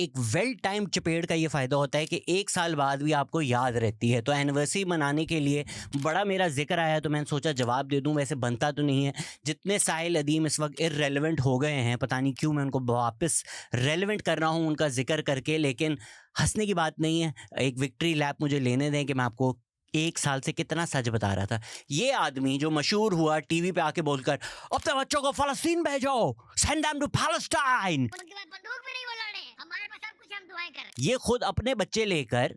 एक well time चपेट का ये फ़ायदा होता है कि 1 साल बाद भी आपको याद रहती है। तो एनिवर्सरी मनाने के लिए बड़ा मेरा ज़िक्र आया तो मैंने सोचा जवाब दे दूँ, वैसे बनता तो नहीं है। जितने साहिल अदीम इस वक़्त इर्रेलेवेंट हो गए हैं, पता नहीं क्यों मैं उनको वापस रेलेवेंट कर रहा हूँ उनका ज़िक्र करके, लेकिन हँसने की बात नहीं है। एक विक्ट्री लैप मुझे लेने दें कि मैं आपको 1 साल से कितना सच बता रहा था। ये आदमी जो मशहूर हुआ टीवी पे आके बोलकर, अपने बच्चों को फ़लस्तीन भेजो, सेंड देम टू पैलेस्टाइन। उनके पास बंदूक भी नहीं वो लड़े, हमारे पास सब कुछ, हम दुआएं कर रहे हैं। ये खुद अपने बच्चे लेकर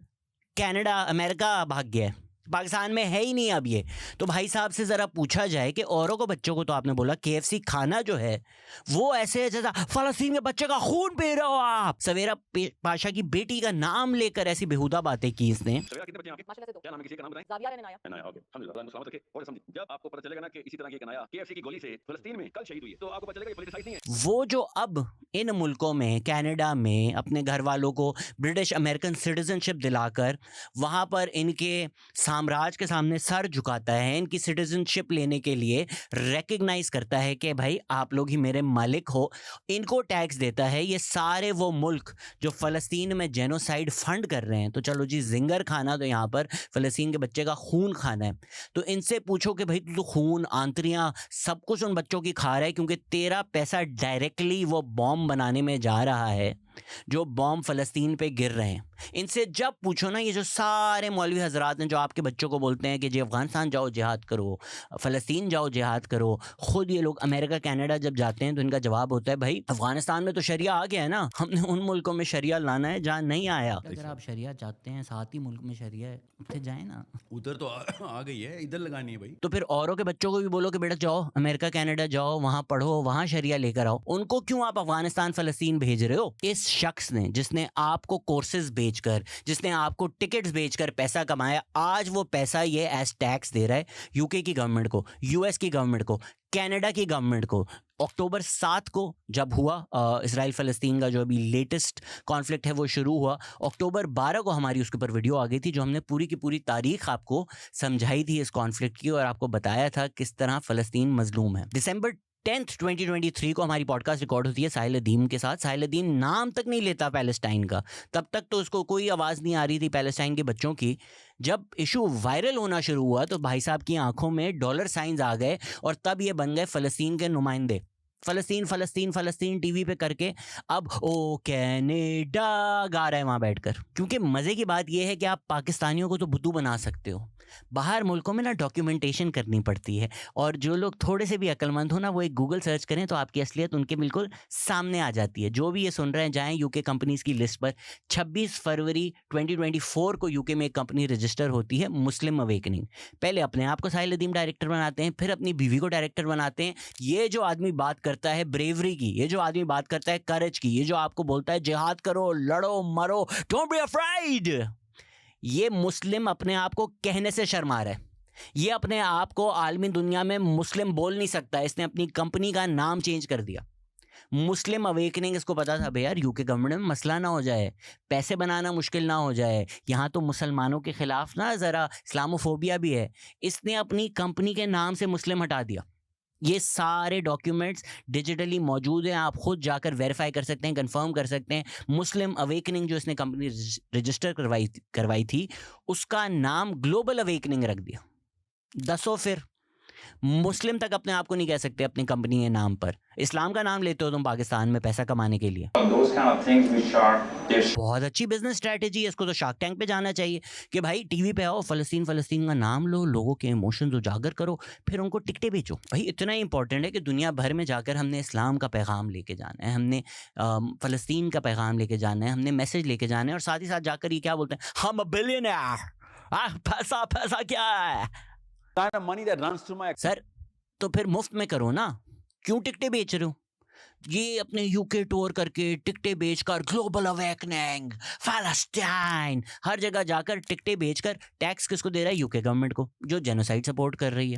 कनाडा अमेरिका भाग गया है, पाकिस्तान में है ही नहीं अब ये। तो भाई साहब से ज़रा पूछा जाए कि औरों को बच्चों को तो आपने बोला KFC खाना जो है वो ऐसे जैसा फ़लस्तीन के बच्चे का खून पी रहे हो आप। सवेरा पाशा की बेटी का नाम लेकर ऐसी बेहुदा बातें की इसने। सवेरा कितने बच्चे हैं आपके? माशाल्लाह से 2। क्या नाम है किसी का? नाम बताएं। ज़ाविया ने नया। अनाया, ओके, अल्हम्दुलिल्लाह, अल्लाह सलामत रखे और समझ। जब आपको पता चलेगा ना कि इसी तरह की एक अनाया KFC की गोली से फ़लस्तीन में कल शहीद हुई है, तो आपको पता चलेगा ये पॉलिटिसाइज़ नहीं है। वो जो अब इन मुल्कों में कनाडा में अपने घर वालों को ब्रिटिश अमेरिकन सिटीजनशिप दिलाकर वहाँ पर इनके साम्राज्य के सामने सर झुकाता है, इनकी सिटीजनशिप लेने के लिए रिकग्नाइज करता है कि भाई आप लोग ही मेरे मालिक हो, इनको टैक्स देता है। ये सारे वो मुल्क जो फ़लस्तीन में जेनोसाइड फंड कर रहे हैं, तो चलो जी जिंगर खाना तो यहाँ पर फ़लस्तीन के बच्चे का खून खाना है। तो इनसे पूछो कि भाई तू तो खून आंतरियाँ सब कुछ उन बच्चों की खा रहा है, क्योंकि तेरा पैसा डायरेक्टली वो बॉम्ब बनाने में जा रहा है जो बॉम्ब फ़लस्तीन पे गिर रहे हैं। इनसे जब पूछो ना, ये जो सारे मौलवी हजरात हैं जो आपके बच्चों को बोलते हैं कि जी अफ़गानिस्तान जाओ जिहाद करो, फ़लस्तीन जाओ जिहाद करो, ख़ुद ये लोग अमेरिका कनाडा जब जाते हैं तो इनका जवाब होता है भाई अफ़गानिस्तान में तो शरिया आ गया है ना, हमने उन मुल्कों में शरिया लाना है जहाँ नहीं आया। अगर आप शरिया चाहते हैं, साथ ही मुल्क में शरिया है, फिर जाए ना। उधर तो आ गई है, इधर लगानी है भाई। तो फिर औरों के बच्चों को भी बोलो कि बेटा जाओ अमेरिका कनाडा जाओ, वहाँ पढ़ो, वहाँ शरिया लेकर आओ। उनको क्यों आप अफ़गानिस्तान फ़लस्तीन भेज रहे हो? इस शख्स ने जिसने आपको कोर्सेज बेचकर, जिसने आपको टिकट्स बेचकर पैसा कमाया, आज वो पैसा ये एज टैक्स दे रहा है यूके की गवर्नमेंट को, यूएस की गवर्नमेंट को, कनाडा की गवर्नमेंट को। अक्टूबर 7 को जब हुआ इसराइल फ़लस्तीन का जो अभी लेटेस्ट कॉन्फ्लिक्ट है वो शुरू हुआ, अक्टूबर 12 को हमारी उसके ऊपर वीडियो आ गई थी जो हमने पूरी की पूरी तारीख आपको समझाई थी इस कॉन्फ्लिक्ट की, और आपको बताया था किस तरह फ़लस्तीन मजलूम है। दिसंबर 10th 2023 को हमारी पॉडकास्ट रिकॉर्ड होती है साहिल अदीम के साथ। साहिल अदीम नाम तक नहीं लेता पैलेस्टाइन का, तब तक तो उसको कोई आवाज़ नहीं आ रही थी पैलेस्टाइन के बच्चों की। जब इशू वायरल होना शुरू हुआ तो भाई साहब की आंखों में डॉलर साइंस आ गए और तब ये बन गए फ़लस्तीन के नुमाइंदे। फ़लस्तीन फ़लस्तीन फ़लस्तीन टीवी पे करके अब ओ कनाडा गा रहे हैं वहाँ बैठकर। क्योंकि मज़े की बात यह है कि आप पाकिस्तानियों को तो बुद्धू बना सकते हो, बाहर मुल्कों में ना डॉक्यूमेंटेशन करनी पड़ती है, और जो लोग थोड़े से भी अक्लमंद हो ना वो एक गूगल सर्च करें तो आपकी असलियत उनके बिल्कुल सामने आ जाती है। जो भी ये सुन रहे हैं जाएं यूके कंपनीज़ की लिस्ट पर। 26 फरवरी 2024 को यूके में एक कंपनी रजिस्टर होती है, मुस्लिम अवेकनिंग। पहले अपने आप को साहिल अदीम डायरेक्टर बनाते हैं, फिर अपनी बीवी को डायरेक्टर बनाते हैं। ये जो आदमी बात करता है ब्रेवरी की, ये जो आदमी बात करता है करेज की, ये जो आपको बोलता है जिहाद करो, लड़ो, मरो, डोंट बी अफ्रेड, ये मुस्लिम अपने आप को कहने से शर्मा रहा है। ये अपने आप को आलमी दुनिया में मुस्लिम बोल नहीं सकता, इसने अपनी कंपनी का नाम चेंज कर दिया मुस्लिम अवेकनिंग। इसको पता था भाई यार यूके गवर्नमेंट में मसला ना हो जाए, पैसे बनाना मुश्किल ना हो जाए, यहाँ तो मुसलमानों के ख़िलाफ़ ना ज़रा इस्लामोफोबिया भी है। इसने अपनी कंपनी के नाम से मुस्लिम हटा दिया। ये सारे डॉक्यूमेंट्स डिजिटली मौजूद हैं, आप खुद जाकर वेरीफाई कर सकते हैं, कंफर्म कर सकते हैं। मुस्लिम अवेकनिंग जो इसने कंपनी रजिस्टर करवाई थी उसका नाम ग्लोबल अवेकनिंग रख दिया। दसो फिर मुस्लिम तक अपने आप को नहीं कह सकते अपनी कंपनी के नाम पर। इस्लाम का नाम लेते हो तुम पाकिस्तान में पैसा कमाने के लिए। बहुत अच्छी बिजनेस स्ट्रेटेजी है, इसको तो शार्क टैंक पे जाना चाहिए कि भाई टीवी पे आओ, फ़लस्तीन फ़लस्तीन का नाम लो, लोगों के इमोशंस उजागर करो, फिर उनको टिकटें बेचो। भाई इतना ही इंपॉर्टेंट है कि दुनिया भर में जाकर हमने इस्लाम का पैगाम लेके जाना है, हमने फ़लस्तीन का पैगाम लेके जाना है, हमने मैसेज लेके जाना है, और साथ ही साथ जाकर ये क्या बोलते हैं, हम बिलियनर, पैसा पैसा क्या है सर। तो फिर मुफ्त में करो ना, क्यों टिकटें बेच रहे हो? ये अपने यूके टूर करके टिकटें बेचकर ग्लोबल अवेकनिंग, फ़लस्तीन, हर जगह जाकर टिकटें बेचकर टैक्स किसको दे रहा है? यूके गवर्नमेंट को, जो जेनोसाइड सपोर्ट कर रही है।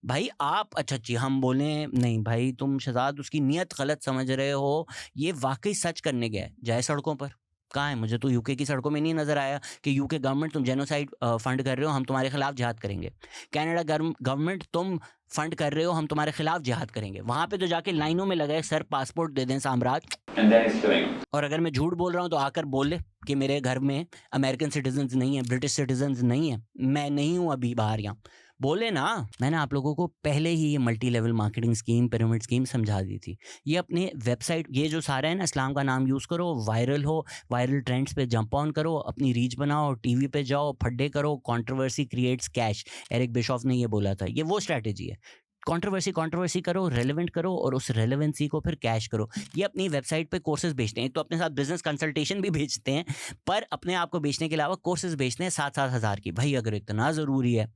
भाई आप अच्छा जी हम बोले नहीं भाई तुम शहजाद उसकी नीयत गलत समझ रहे हो, ये वाकई सच करने गया है, जाए सड़कों पर, कहाँ है? मुझे तो यूके की सड़कों में नहीं नजर आया कि यूके गवर्नमेंट तुम जेनोसाइड फंड कर रहे हो, हम तुम्हारे खिलाफ जिहाद करेंगे। कनाडा गवर्नमेंट तुम फंड कर रहे हो, हम तुम्हारे खिलाफ जिहाद करेंगे। वहां पे तो जाके लाइनों में लगे सर पासपोर्ट दे दें साम्राज्य। और अगर मैं झूठ बोल रहा हूँ तो आकर बोल ले कि मेरे घर में अमेरिकन सिटीजन नहीं है, ब्रिटिश सिटीजन नहीं है, मैं नहीं हूँ अभी बाहर। यहाँ बोले ना, मैंने आप लोगों को पहले ही ये multi level marketing scheme, pyramid scheme समझा दी थी। ये अपने वेबसाइट, ये जो सारा है ना, इस्लाम का नाम यूज़ करो, वायरल हो, वायरल ट्रेंड्स पे जंप ऑन करो, अपनी रीच बनाओ, टीवी पे जाओ, फड्डे करो, controversy creates cash. Eric Bischoff ने ये बोला था, ये वो स्ट्रैटेजी है। कंट्रोवर्सी करो, रेलेवेंट करो, और उस रेलेवेंसी को फिर कैश करो। ये अपनी वेबसाइट पे कोर्सेज बेचते हैं, तो अपने साथ बिजनेस कंसल्टेशन भी बेचते हैं, पर अपने आप को बेचने के अलावा कोर्सेज बेचते हैं 7-7 हज़ार की। भाई अगर इतना ज़रूरी है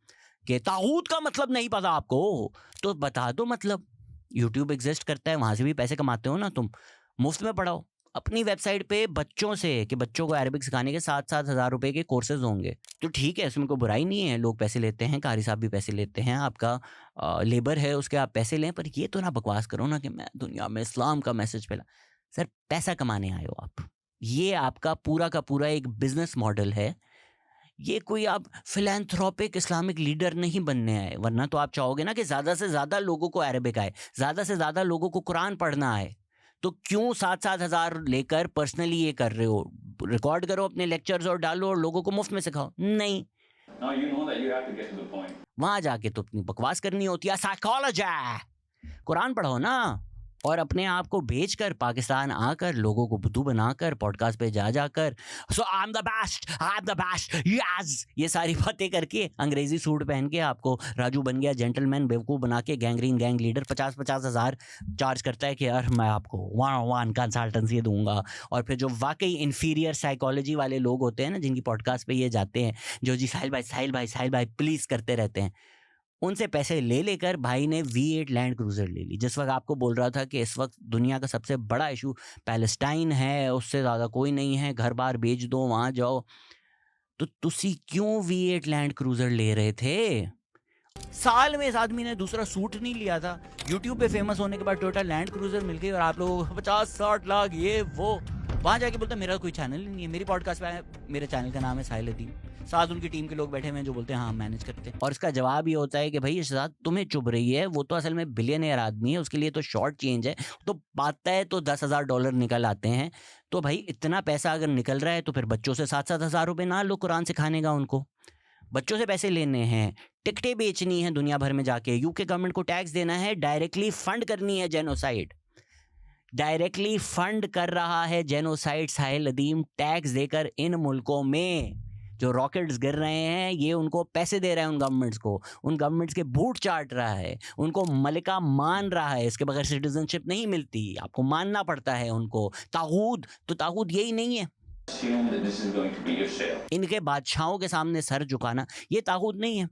कि ताऊत का मतलब नहीं पता आपको, तो बता दो। मतलब यूट्यूब एग्जिस्ट करता है, वहाँ से भी पैसे कमाते हो ना तुम, मुफ्त में पढ़ाओ अपनी वेबसाइट पे बच्चों से, कि बच्चों को अरबिक सिखाने के 7-7 हज़ार रुपए के कोर्सेज होंगे। तो ठीक है, इसमें कोई बुराई नहीं है, लोग पैसे लेते हैं, कारी साहब भी पैसे लेते हैं, आपका लेबर है उसके, आप पैसे लें, पर ये तो ना बकवास करो ना कि मैं दुनिया में इस्लाम का मैसेज फैला। सर पैसा कमाने आए हो आप, ये आपका पूरा का पूरा एक बिजनेस मॉडल है। ये कोई आप फिलैंथ्रोपिक इस्लामिक लीडर नहीं बनने आए, वरना तो आप चाहोगे ना कि ज़्यादा से ज़्यादा लोगों को अरबिक आए, ज़्यादा से ज़्यादा लोगों को कुरान पढ़ना आए। तो क्यों 7-7 हज़ार लेकर पर्सनली ये कर रहे हो? रिकॉर्ड करो अपने लेक्चर्स और डालो और लोगों को मुफ्त में सिखाओ। नहीं, वहाँ जाके तो अपनी बकवास करनी होती है। साइकोलॉजी, कुरान पढ़ो ना, और अपने आप को बेचकर पाकिस्तान आकर लोगों को बुद्धू बनाकर पॉडकास्ट पे जाकर so I am the best yes, ये सारी बातें करके अंग्रेजी सूट पहन के आपको राजू बन गया जेंटलमैन बेवकूफ़ बना के गैंगरीन गैंग लीडर 50-50 हज़ार चार्ज करता है कि यार मैं आपको 1-on-1 कंसल्टेंसी दूंगा। और फिर जो वाकई इन्फीरियर साइकोलॉजी वाले लोग होते हैं ना, जिनकी पॉडकास्ट पे ये जाते हैं, जो जी साहिल भाई प्लीज़ करते रहते हैं, उनसे पैसे ले लेकर भाई ने V8 लैंड क्रूजर ले ली। जिस वक्त आपको बोल रहा था कि इस वक्त दुनिया का सबसे बड़ा इशू पैलेस्टाइन है, उससे ज़्यादा कोई नहीं है, घर बार बेच दो, वहाँ जाओ, तो तुसी क्यों V8 लैंड क्रूजर ले रहे थे? साल में इस आदमी ने दूसरा सूट नहीं लिया था। यूट्यूब पे फेमस होने के बाद टोटल लैंड क्रूजर मिल गई और आप लोगों को 50-60 लाख ये वो, वहाँ जाके बोलते मेरा कोई चैनल ही नहीं है, मेरी पॉडकास्ट पे मेरे चैनल का नाम है साहिल अदीम, साथ उनकी टीम के लोग बैठे हुए हैं जो बोलते हैं हाँ मैनेज करते हैं। और इसका जवाब ये होता है कि भाई इरशाद तुम्हें चुभ रही है, वो तो असल में बिलियनियर आदमी है, उसके लिए तो शॉर्ट चेंज है, तो पाता है तो $10,000 निकल आते हैं। तो भाई इतना पैसा अगर निकल रहा है तो फिर बच्चों से 7-7 हज़ार रुपये ना लो कुरान सिखाने का, उनको बच्चों से पैसे लेने हैं, टिकटें बेचनी है दुनिया भर में जाके, यूके गवर्नमेंट को टैक्स देना है, डायरेक्टली फंड करनी है जेनोसाइड, डायरेक्टली फंड कर रहा है जेनोसाइड साहिल अदीम, टैक्स देकर इन मुल्कों में जो रॉकेट्स गिर रहे हैं, ये उनको पैसे दे रहा है, उन गवर्नमेंट्स को, उन गवर्नमेंट्स के बूट चाट रहा है, उनको मलिका मान रहा है, इसके बगैर सिटीजनशिप नहीं मिलती, आपको मानना पड़ता है उनको। तागूत, तो तागूत यही नहीं है, इनके बादशाहों के सामने सर झुकाना, ये तागूत नहीं है।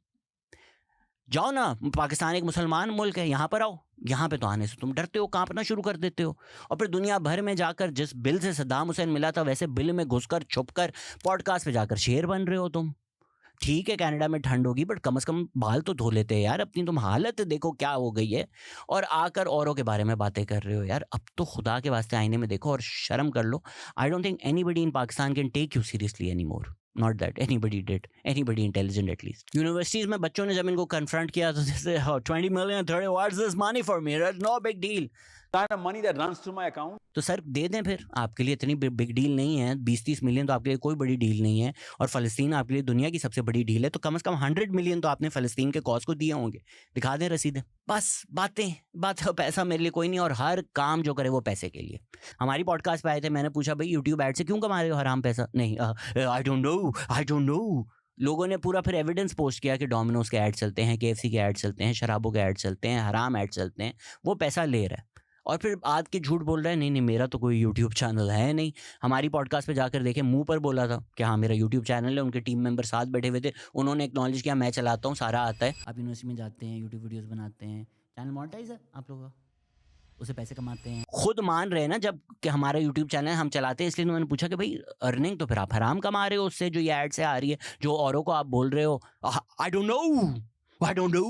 जाओ ना, पाकिस्तान एक मुसलमान मुल्क है, यहाँ पर आओ, यहाँ पे तो आने से तुम डरते हो, कांपना शुरू कर देते हो, और फिर दुनिया भर में जाकर जिस बिल से सद्दाम हुसैन मिला था वैसे बिल में घुसकर छुपकर पॉडकास्ट पे जाकर शेर बन रहे हो तुम। ठीक है कनाडा में ठंड होगी, बट कम से कम बाल तो धो लेते हैं यार अपनी, तुम हालत देखो क्या हो गई है, और आकर औरों के बारे में बातें कर रहे हो यार। अब तो खुदा के वास्ते आईने में देखो और शर्म कर लो। I don't think anybody in Pakistan can take you seriously any more, not that anybody did, anybody intelligent at least. Universities में बच्चों ने जब इनको कन्फ्रंट किया तो जैसे 20 million 30 what's this money for me, no big deal, money that runs through my account. तो sir दे दें, फिर आपके लिए इतनी बिग डील नहीं है, 20-30 मिलियन तो आपके लिए कोई बड़ी डील नहीं है, और फ़लस्तीन आपके लिए दुनिया की सबसे बड़ी डील है, तो कम से कम 100 मिलियन तो आपने फ़लस्तीन के कॉज को दिए होंगे, दिखा दें रसीदें। बस बात पैसा मेरे लिए कोई नहीं, और हर काम जो करे वो पैसे के लिए। हमारी पॉडकास्ट पे आए थे, मैंने पूछा भाई यूट्यूब ऐड से क्यों कमा रहे हो हराम पैसा? नहीं, आई डोंट नो। लोगों ने पूरा फिर एविडेंस पोस्ट किया कि डोमिनोज के ऐड चलते हैं, KFC के ऐड चलते हैं, शराबों के ऐड चलते हैं, हराम ऐड चलते हैं, वो पैसा ले रहा है। और फिर आज के झूठ बोल रहा है, नहीं मेरा तो कोई यूट्यूब चैनल है नहीं। हमारी पॉडकास्ट पे जाकर देखे, मुंह पर बोला था कि हाँ मेरा यूट्यूब चैनल है, उनके टीम मेंबर साथ बैठे हुए थे, उन्होंने एक्नॉलेज किया मैं चलाता हूँ, सारा आता है। आप यूनिवर्सिटी में जाते हैं, यूट्यूब वीडियोज़ बनाते हैं, चैनल मोनेटाइज है आप लोगों का, उसे पैसे कमाते हैं, खुद मान रहे हैं ना जब कि हमारा यूट्यूब चैनल हम चलाते हैं, इसलिए उन्होंने पूछा कि भाई अर्निंग तो फिर आप हराम कमा रहे हो उससे, जो ये ऐड से आ रही है, जो औरों को आप बोल रहे हो। I don't know, I don't know.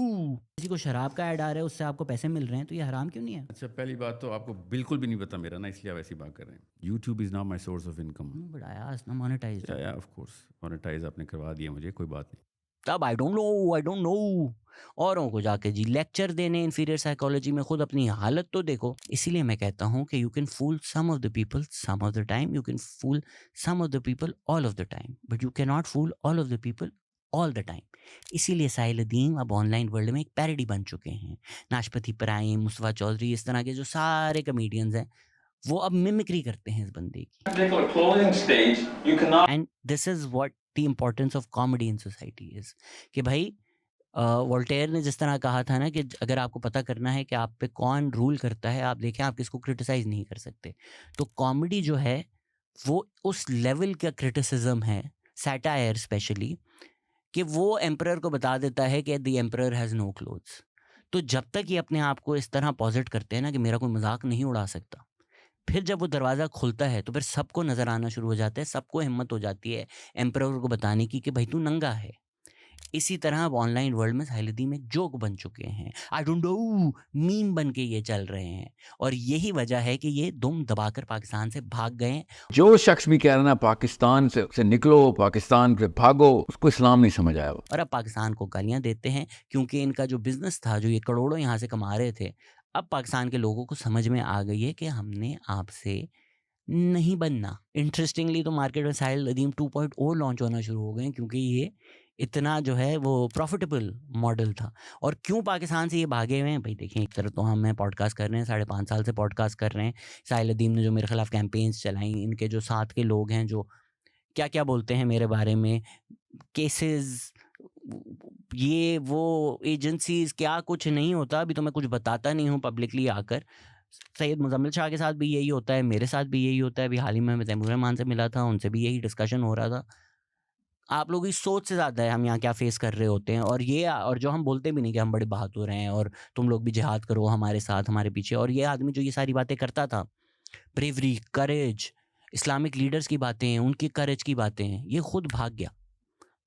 किसी को शराब का ऐड आ रहा है, उससे आपको पैसे मिल रहे हैं, तो ये हराम क्यों नहीं है? अच्छा, पहली बात तो आपको बिल्कुल भी नहीं पता मेरा ना, इसलिए आप ऐसी बात कर रहे हैं। YouTube is not my source of income. But I asked, ना मोनेटाइज्ड। या ऑफ कोर्स मोनेटाइज आपने करवा दिया मुझे, कोई बात नहीं। तब आई डोंट नो। औरों को जाके जी लेक्चर देने इन्फीरियर साइकोलॉजी में, खुद अपनी हालत तो देखो। इसीलिए मैं कहता हूँ कि you can fool some of the people some of the time, you can fool some of the people all of the time, but you can not fool all of the people all the time. इसीलिए साहिल अदीम अब online world में एक parody बन चुके हैं। नाशपति prime, Mustafa Chaudhary, इस तरह के जो सारे कमेडियंस हैं, वो अब मिमिक्री करते हैं इस बंदे की। And this is what the importance of comedy in society is, कि भाई वोल्टेयर ने जिस तरह कहा था ना कि अगर आपको पता करना है कि आप पे कौन रूल करता है, आप देखें आप किसको क्रिटिसाइज नहीं कर सकते। तो कॉमेडी जो है वो उस लेवल का क्रिटिसिज्म है, सैटायर स्पेशली, कि वो एम्परर को बता देता है कि the emperor has no clothes. तो जब तक ये अपने आप को इस तरह पॉजिट करते हैं ना कि मेरा कोई मजाक नहीं उड़ा सकता, फिर जब वो दरवाज़ा खुलता है तो फिर सबको नज़र आना शुरू हो जाता है, सबको हिम्मत हो जाती है एम्परर को बताने की कि भाई तू नंगा है। इसी तरह अब ऑनलाइन वर्ल्ड में साहिल अदीम एक जोक बन चुके हैं, आई डोंट नो, मीम बन के ये चल रहे हैं। और यही वजह है कि ये दुम दबाकर पाकिस्तान से भाग गए। जो शख्स भी कह रहा ना पाकिस्तान से निकलो, पाकिस्तान से भागो, उसको इस्लाम नहीं समझ आया। और अब पाकिस्तान को गालियां देते हैं क्योंकि इनका जो बिजनेस था, जो ये करोड़ों यहाँ से कमा रहे थे, अब पाकिस्तान के लोगों को समझ में आ गई है कि हमने आपसे नहीं बनना। इंटरेस्टिंगली तो मार्केट में साहिल अदीम 2.0 लॉन्च होना शुरू हो गए क्योंकि ये इतना जो है वो प्रॉफिटेबल मॉडल था। और क्यों पाकिस्तान से ये भागे हुए हैं भाई? देखें, एक तरफ तो हम पॉडकास्ट कर रहे हैं, 5.5 साल से पॉडकास्ट कर रहे हैं। साहिल अदीम ने जो मेरे खिलाफ कैंपेन्स चलाई, इनके जो साथ के लोग हैं जो क्या क्या बोलते हैं मेरे बारे में, केसेस, ये वो एजेंसीज, क्या कुछ नहीं होता। अभी तो मैं कुछ बताता नहीं हूँ पब्लिकली आकर। सैयद मुजम्मिल शाह के साथ भी यही होता है, मेरे साथ भी यही होता है। अभी हाल ही में मैं तैमूर रहमान से मिला था, उनसे भी यही डिस्कशन हो रहा था। आप लोगों की सोच से ज़्यादा है हम यहाँ क्या फेस कर रहे होते हैं। और जो हम बोलते भी नहीं कि हम बड़े बहादुर हैं और तुम लोग भी जिहाद करो हमारे साथ, हमारे पीछे। और ये आदमी जो ये सारी बातें करता था, ब्रेवरी, करेज, इस्लामिक लीडर्स की बातें हैं, उनकी करेज की बातें हैं, ये खुद भाग गया,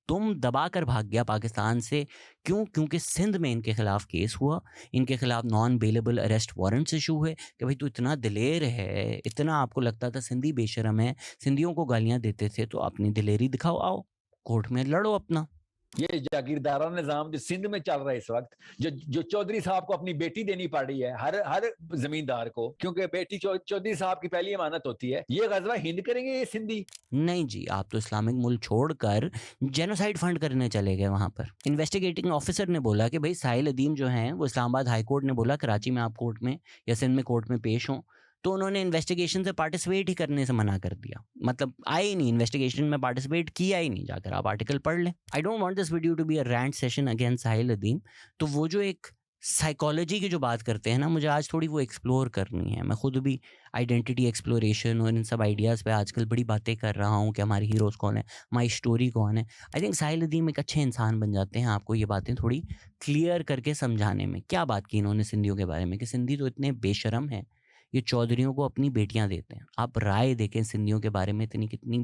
तुम दबा कर भाग गया पाकिस्तान से। क्यों? क्योंकि सिंध में इनके खिलाफ केस हुआ, इनके खिलाफ non bailable arrest warrants issue हुए कि भाई तू इतना दिलेर है, इतना आपको लगता था सिंधी बेशरम है, सिंधियों को गालियां देते थे, तो अपनी दिलेरी दिखाओ, आओ कोर्ट में लड़ो अपना। ये जागीरदारा निजाम जो सिंध में चल रहा है इस वक्त, जो चौधरी साहब को अपनी बेटी देनी पड़ रही है हर जमींदार को, क्योंकि बेटी चौधरी साहब की पहली अमानत होती है। ये गजवा हिंद करेंगे ये सिंधी? नहीं जी, आप तो इस्लामिक मुल्क छोड़कर जेनोसाइड फंड करने चले गए वहां पर। इन्वेस्टिगेटिंग ऑफिसर ने बोला कि भाई साहिल अदीम जो हैं वो इस्लामाबाद हाई कोर्ट ने बोला कराची में आप कोर्ट में या सिंध में कोर्ट में पेश हों, तो उन्होंने इन्वेस्टिगेशन से पार्टिसिपेट ही करने से मना कर दिया। मतलब आए ही नहीं, इन्वेस्टिगेशन में पार्टिसिपेट किया ही नहीं। जाकर आप आर्टिकल पढ़ लें। I don't want this video to be a rant session against Sahil Adeem. तो वो जो एक साइकोलॉजी की जो बात करते हैं ना, मुझे आज थोड़ी वो एक्सप्लोर करनी है। मैं खुद भी आइडेंटिटी एक्सप्लोरेशन और इन सब आइडियाज़ पे आजकल बड़ी बातें कर रहा हूँ कि हमारे हीरोज़ कौन है, हमारी स्टोरी कौन है। आई थिंक साहिल अदीम एक अच्छे इंसान बन जाते हैं आपको ये बातें थोड़ी क्लियर करके समझाने में। क्या बात की इन्होंने सिंधियों के बारे में कि सिंधी तो इतने बेशरम हैं, ये चौधरियों को अपनी बेटियां देते हैं। आप राय देखें सिंधियों के बारे में, इतनी कितनी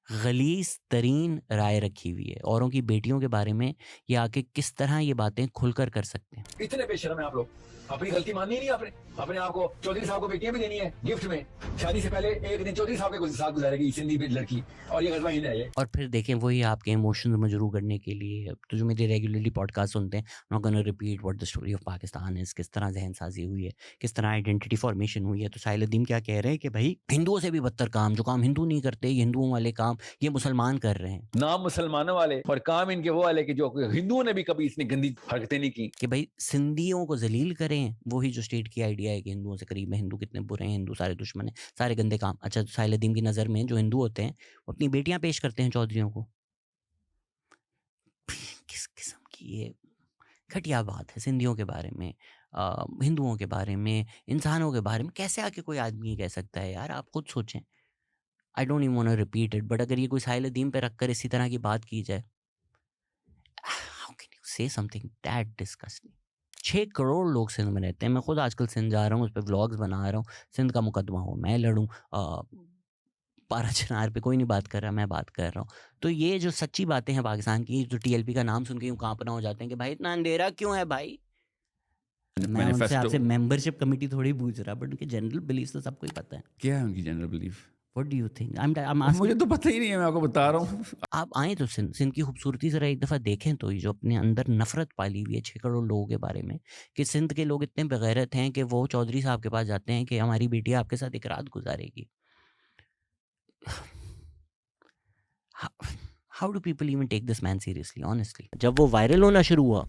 गलीज तरीन राय रखी हुई है। औरों की बेटियों के बारे में ये आके किस तरह ये बातें खुलकर कर सकते हैं। इतने बेशरम है आप लोग, अपनी गलती माननी नहीं आपने। अपने आप को चौधरी साहब को बेटियां भी देनी है गिफ्ट में। शादी से पहले एक दिन चौधरी साहब के साथ गुजारेगी सिंधी लड़की, और ये गजवा हिंद है ये। और फिर देखें वही आपके इमोशंस मजरू करने के लिए, तो जो मेरे रेगुलरली पॉडकास्ट सुनते हैं, not gonna repeat what the story of Pakistan is, किस तरह जहन साजी हुई है, किस तरह आइडेंटिटी फॉर्मेशन हुई है। तो साहिल अदीम क्या कह रहे हैं कि भाई हिंदुओं से भी बदतर काम, जो काम हिंदू नहीं करते, ये हिंदुओं वाले काम ये मुसलमान कर रहे हैं। नाम मुसलमानों वाले और काम इनके वो वाले कि जो हिंदुओं ने भी कभी इतनी गंदी हरकतें नहीं की। कि भाई सिंधियों को जलील करें, वही जो स्टेट की आइडिया है कि हिंदुओं से करीब है, हिंदू कितने बुरे हैं, हिंदू सारे दुश्मन हैं, सारे गंदे काम। अच्छा, तो साहिल अदीम की नज़र में जो हिंदू होते हैं वो अपनी बेटियां पेश करते हैं चौधरियों को। किस किस्म की ये घटिया बात है सिंधियों के बारे में, हिंदुओं के बारे में, इंसानों के बारे में। कैसे आके कोई आदमी ये कह सकता है यार? आप खुद सोचें। I don't even want to repeat it, but अगर ये कोई साहिल अदीम पे रखकर इसी तरह की बात की जाए, हाउ कैन यू से समथिंग दैट डिस्गस्टिंग? 6 करोड़ लोग सिंध में रहते हैं। मैं खुद आजकल सिंध जा रहा हूँ, उस पर व्लॉग्स बना रहा हूँ। सिंध का मुकदमा हो मैं लड़ूँ, पारा चिनार पे कोई नहीं बात कर रहा, मैं बात कर रहा हूँ। तो ये जो सच्ची बातें हैं पाकिस्तान की, जो टीएलपी का नाम सुन के यूँ कांपना हो जाते हैं कि भाई इतना अंधेरा क्यों है भाई। मैं उनसे मैनिफेस्टो आपसे मेंबरशिप कमेटी थोड़ी पूछ रहा, बट उनके जनरल बिलीफ तो सबको ही पता है। क्या है उनकी general belief? What do you think? I am asking. मुझे तो पता ही नहीं है, मैं आपको बता रहा हूँ। आप आए तो सिंध की खूबसूरती ज़रा एक दफ़ा देखें तो, ये जो अपने अंदर नफरत पाली हुई है 6 करोड़ लोगों के बारे में, कि सिंध के लोग इतने बेगैरत हैं कि वो चौधरी साहब के पास जाते हैं कि हमारी बेटियाँ आपके साथ एक रात गुजारेगी। How do people even take this man seriously, honestly? जब वो वायरल होना शुरू हुआ,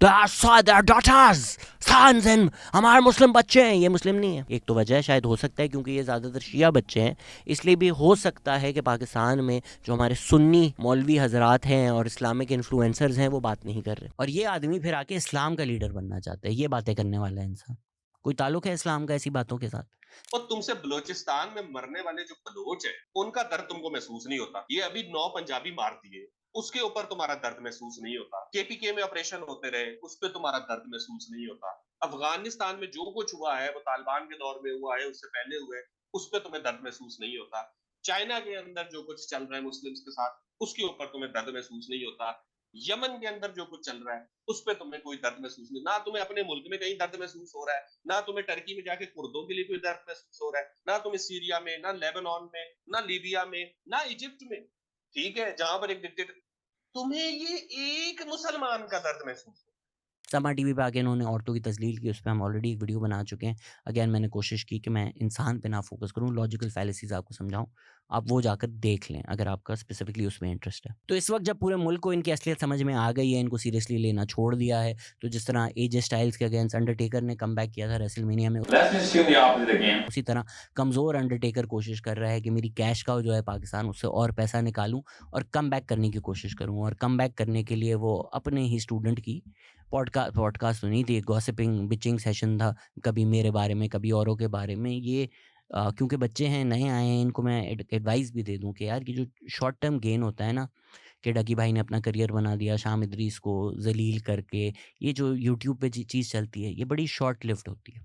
their daughters, sons and हमारे मुस्लिम बच्चे हैं, ये मुस्लिम नहीं है। एक तो वजह शायद हो सकता है क्योंकि ये ज़्यादातर शिया बच्चे हैं, इसलिए भी हो सकता है कि पाकिस्तान में जो हमारे सुन्नी मौलवी हजरात हैं और इस्लामिक इन्फ्लुएंसर्स हैं वो बात नहीं कर रहे, और ये आदमी फिर आके इस्लाम का लीडर बनना चाहता है। ये बातें करने वाला है इंसान, कोई ताल्लुक है इस्लाम का ऐसी बातों के साथ? और तुमसे बलोचिस्तान में मरने वाले जो बलोच है उनका दर्द तुमको महसूस नहीं होता। ये अभी 9 पंजाबी मार दिए, उसके ऊपर तुम्हारा दर्द महसूस नहीं होता। केपीके में ऑपरेशन होते रहे, उस पर तुम्हारा दर्द महसूस नहीं होता। अफगानिस्तान में जो कुछ हुआ है वो तालिबान के दौर में हुआ है, उससे पहले हुए, उस पर तुम्हें दर्द महसूस नहीं होता। चाइना के अंदर जो कुछ चल रहा है मुस्लिम्स के साथ, उसके ऊपर तुम्हें दर्द महसूस नहीं होता। यमन के अंदर जो कुछ चल रहा है उस पर तुम्हें कोई दर्द महसूस नहीं, ना तुम्हें अपने मुल्क में कहीं दर्द महसूस हो रहा है, ना तुम्हें टर्की में जाके कुर्दों के लिए कोई दर्द महसूस हो रहा है, ना तुम्हें सीरिया में, ना लेबनान में, ना लीबिया में, ना इजिप्ट में, ठीक है, जहां पर एक डिक्टेटर, तुम्हें ये एक मुसलमान का दर्द महसूस हो। समा टीवी पे आके इन्होंने औरतों की तजलील की, उस पर हम ऑलरेडी एक वीडियो बना चुके हैं। अगेन मैंने कोशिश की कि मैं इंसान पे ना फोकस करूं, लॉजिकल फैलेसीज आपको समझाऊं, आप वो जाकर देख लें अगर आपका स्पेसिफिकली उसमें इंटरेस्ट है। तो इस वक्त जब पूरे मुल्क को इनकी असलियत समझ में आ गई है, इनको सीरियसली लेना छोड़ दिया है, तो जिस तरह एजे स्टाइल्स के अगेंस्ट अंडरटेकर ने कम बैक किया था रेसलमेनिया में, उसी तरह कमज़ोर अंडरटेकर कोशिश कर रहा है कि मेरी कैश का जो है पाकिस्तान, उससे और पैसा निकालूं और कम बैक करने की कोशिश करूं। और कम बैक करने के लिए वो अपने ही स्टूडेंट की पॉडकास्ट तो नहीं थी, गॉसिपिंग बिचिंग सेशन था, कभी मेरे बारे में कभी औरों के बारे में। ये क्योंकि बच्चे हैं, नए आए हैं, इनको मैं एडवाइस भी दे दूं कि यार, ये जो शॉर्ट टर्म गेन होता है ना, कि डकी भाई ने अपना करियर बना दिया शाम इदरीस को जलील करके, ये जो यूट्यूब पे चीज़ चलती है, ये बड़ी शॉर्ट लिव्ड होती है।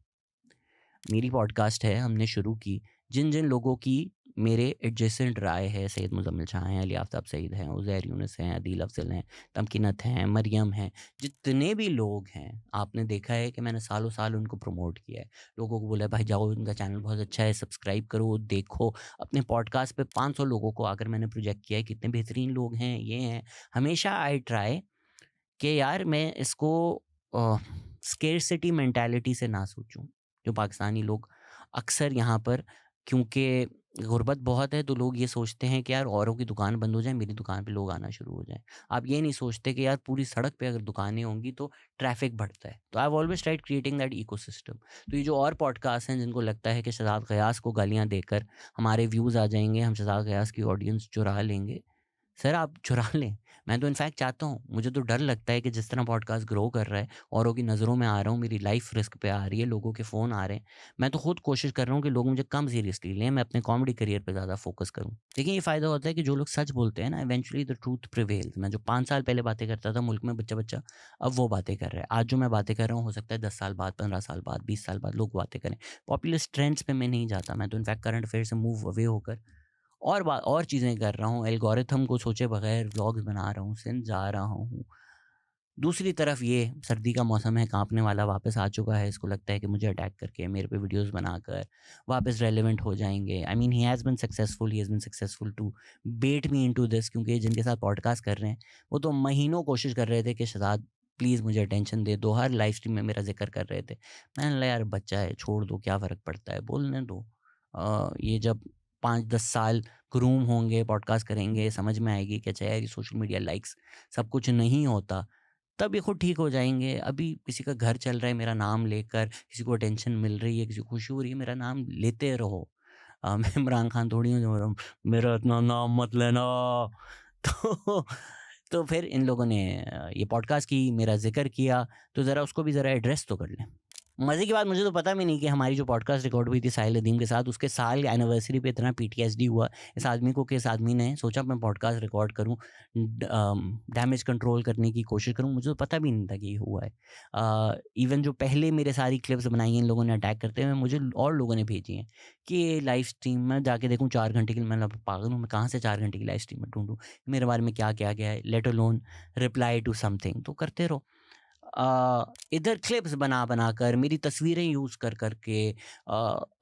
मेरी पॉडकास्ट है, हमने शुरू की, जिन जिन लोगों की मेरे एडजेसेंट राय है, सैयद मुजम्मिल शाह हैं, अली आफ्ताब सईद हैं, उज़ैर यूनुस हैं, अदील अफजल हैं, तमकीनत हैं, मरियम हैं, जितने भी लोग हैं, आपने देखा है कि मैंने सालों साल उनको प्रमोट किया है। लोगों को बोला है भाई जाओ, उनका चैनल बहुत अच्छा है, सब्सक्राइब करो, देखो। अपने पॉडकास्ट पे 500 लोगों को आकर मैंने प्रोजेक्ट किया है, कितने बेहतरीन लोग हैं, ये हैं। हमेशा आई ट्राई कि यार मैं इसको स्केर्सिटी मेंटालिटी से ना सोचूं। जो पाकिस्तानी लोग अक्सर यहाँ पर, क्योंकि गुर्बत बहुत है, तो लोग ये सोचते हैं कि यार औरों की दुकान बंद हो जाए, मेरी दुकान पे लोग आना शुरू हो जाएं। आप ये नहीं सोचते कि यार पूरी सड़क पे अगर दुकानें होंगी तो ट्रैफिक बढ़ता है। तो I have always tried creating that ecosystem. तो ये जो और पॉडकास्ट हैं जिनको लगता है कि शहजाद गयास को गालियाँ देकर हमारे व्यूज़ आ जाएंगे, हम शहजाद गयास की ऑडियंस चुरा लेंगे, सर आप चुरा लें। मैं तो इनफैक्ट चाहता हूँ, मुझे तो डर लगता है कि जिस तरह पॉडकास्ट ग्रो कर रहा है, औरों की नज़रों में आ रहा हूँ, मेरी लाइफ रिस्क पे आ रही है, लोगों के फ़ोन आ रहे हैं, मैं तो खुद कोशिश कर रहा हूँ कि लोग मुझे कम सीरियसली लें, मैं अपने कॉमेडी करियर पे ज़्यादा फोकस करूँ। देखिए, ये फ़ायदा होता है कि जो लोग सच बोलते हैं ना, इवेंचुअली द ट्रूथ प्रिवेल्स। मैं जो 5 साल पहले बातें करता था मुल्क में बच्चा, अब वो बातें कर रहा है। आज जो मैं बातें कर रहा हूँ, हो सकता है 10 साल बाद, 15 साल बाद, 20 साल बाद लोग बातें करें। पॉपुलर ट्रेंड्स पे मैं नहीं जाता, मैं तो इनफैक्ट करंट अफेयर से मूव अवे होकर और चीज़ें कर रहा हूँ। एल्गोरिथम को सोचे बगैर व्लॉग्स बना रहा हूँ, सिंध जा रहा हूँ। दूसरी तरफ ये सर्दी का मौसम है, कांपने वाला वापस आ चुका है, इसको लगता है कि मुझे अटैक करके मेरे पे वीडियोस बनाकर वापस रेलेवेंट हो जाएंगे। I mean he has been successful to bait me into this, क्योंकि जिनके साथ पॉडकास्ट कर रहे हैं वो तो महीनों कोशिश कर रहे थे कि शहजाद प्लीज़ मुझे अटेंशन दे दो, हर लाइव स्ट्रीम में मेरा जिक्र कर रहे थे। मैंने कहा यार बच्चा है, छोड़ दो, क्या फ़र्क पड़ता है, बोलने दो। ये जब 5-10 साल ग्रूम होंगे, पॉडकास्ट करेंगे, समझ में आएगी कि अच्छा यार ये सोशल मीडिया लाइक्स सब कुछ नहीं होता, तब ये खुद ठीक हो जाएंगे। अभी किसी का घर चल रहा है मेरा नाम लेकर, किसी को अटेंशन मिल रही है, किसी को खुशी हो रही है, मेरा नाम लेते रहो। मैं इमरान खान थोड़ी हूँ जो मेरा इतना नाम मत लेना। तो फिर इन लोगों ने ये पॉडकास्ट की, मेरा जिक्र किया, तो ज़रा उसको भी ज़रा एड्रेस तो कर लें। मजे की बात, मुझे तो पता भी नहीं कि हमारी जो पॉडकास्ट रिकॉर्ड हुई थी साहिल अदीम के साथ, उसके साल एनिवर्सरी पे इतना PTSD हुआ इस आदमी को कि इस आदमी ने सोचा मैं पॉडकास्ट रिकॉर्ड करूं, डैमेज कंट्रोल करने की कोशिश करूं। मुझे तो पता भी नहीं था कि ये हुआ है। इवन जो पहले मेरे सारी क्लिप्स बनाई हैं इन लोगों ने अटैक करते हुए, मुझे और लोगों ने भेजी हैं कि लाइव स्ट्रीम में जाके देखूं 4 घंटे की। मैं पागल हूँ, मैं कहाँ से 4 घंटे की लाइव स्ट्रीम में ढूंढूं, मेरे बारे में क्या क्या गया है, let alone reply to something. तो करते रहो। इधर क्लिप्स बना कर, मेरी तस्वीरें यूज़ कर के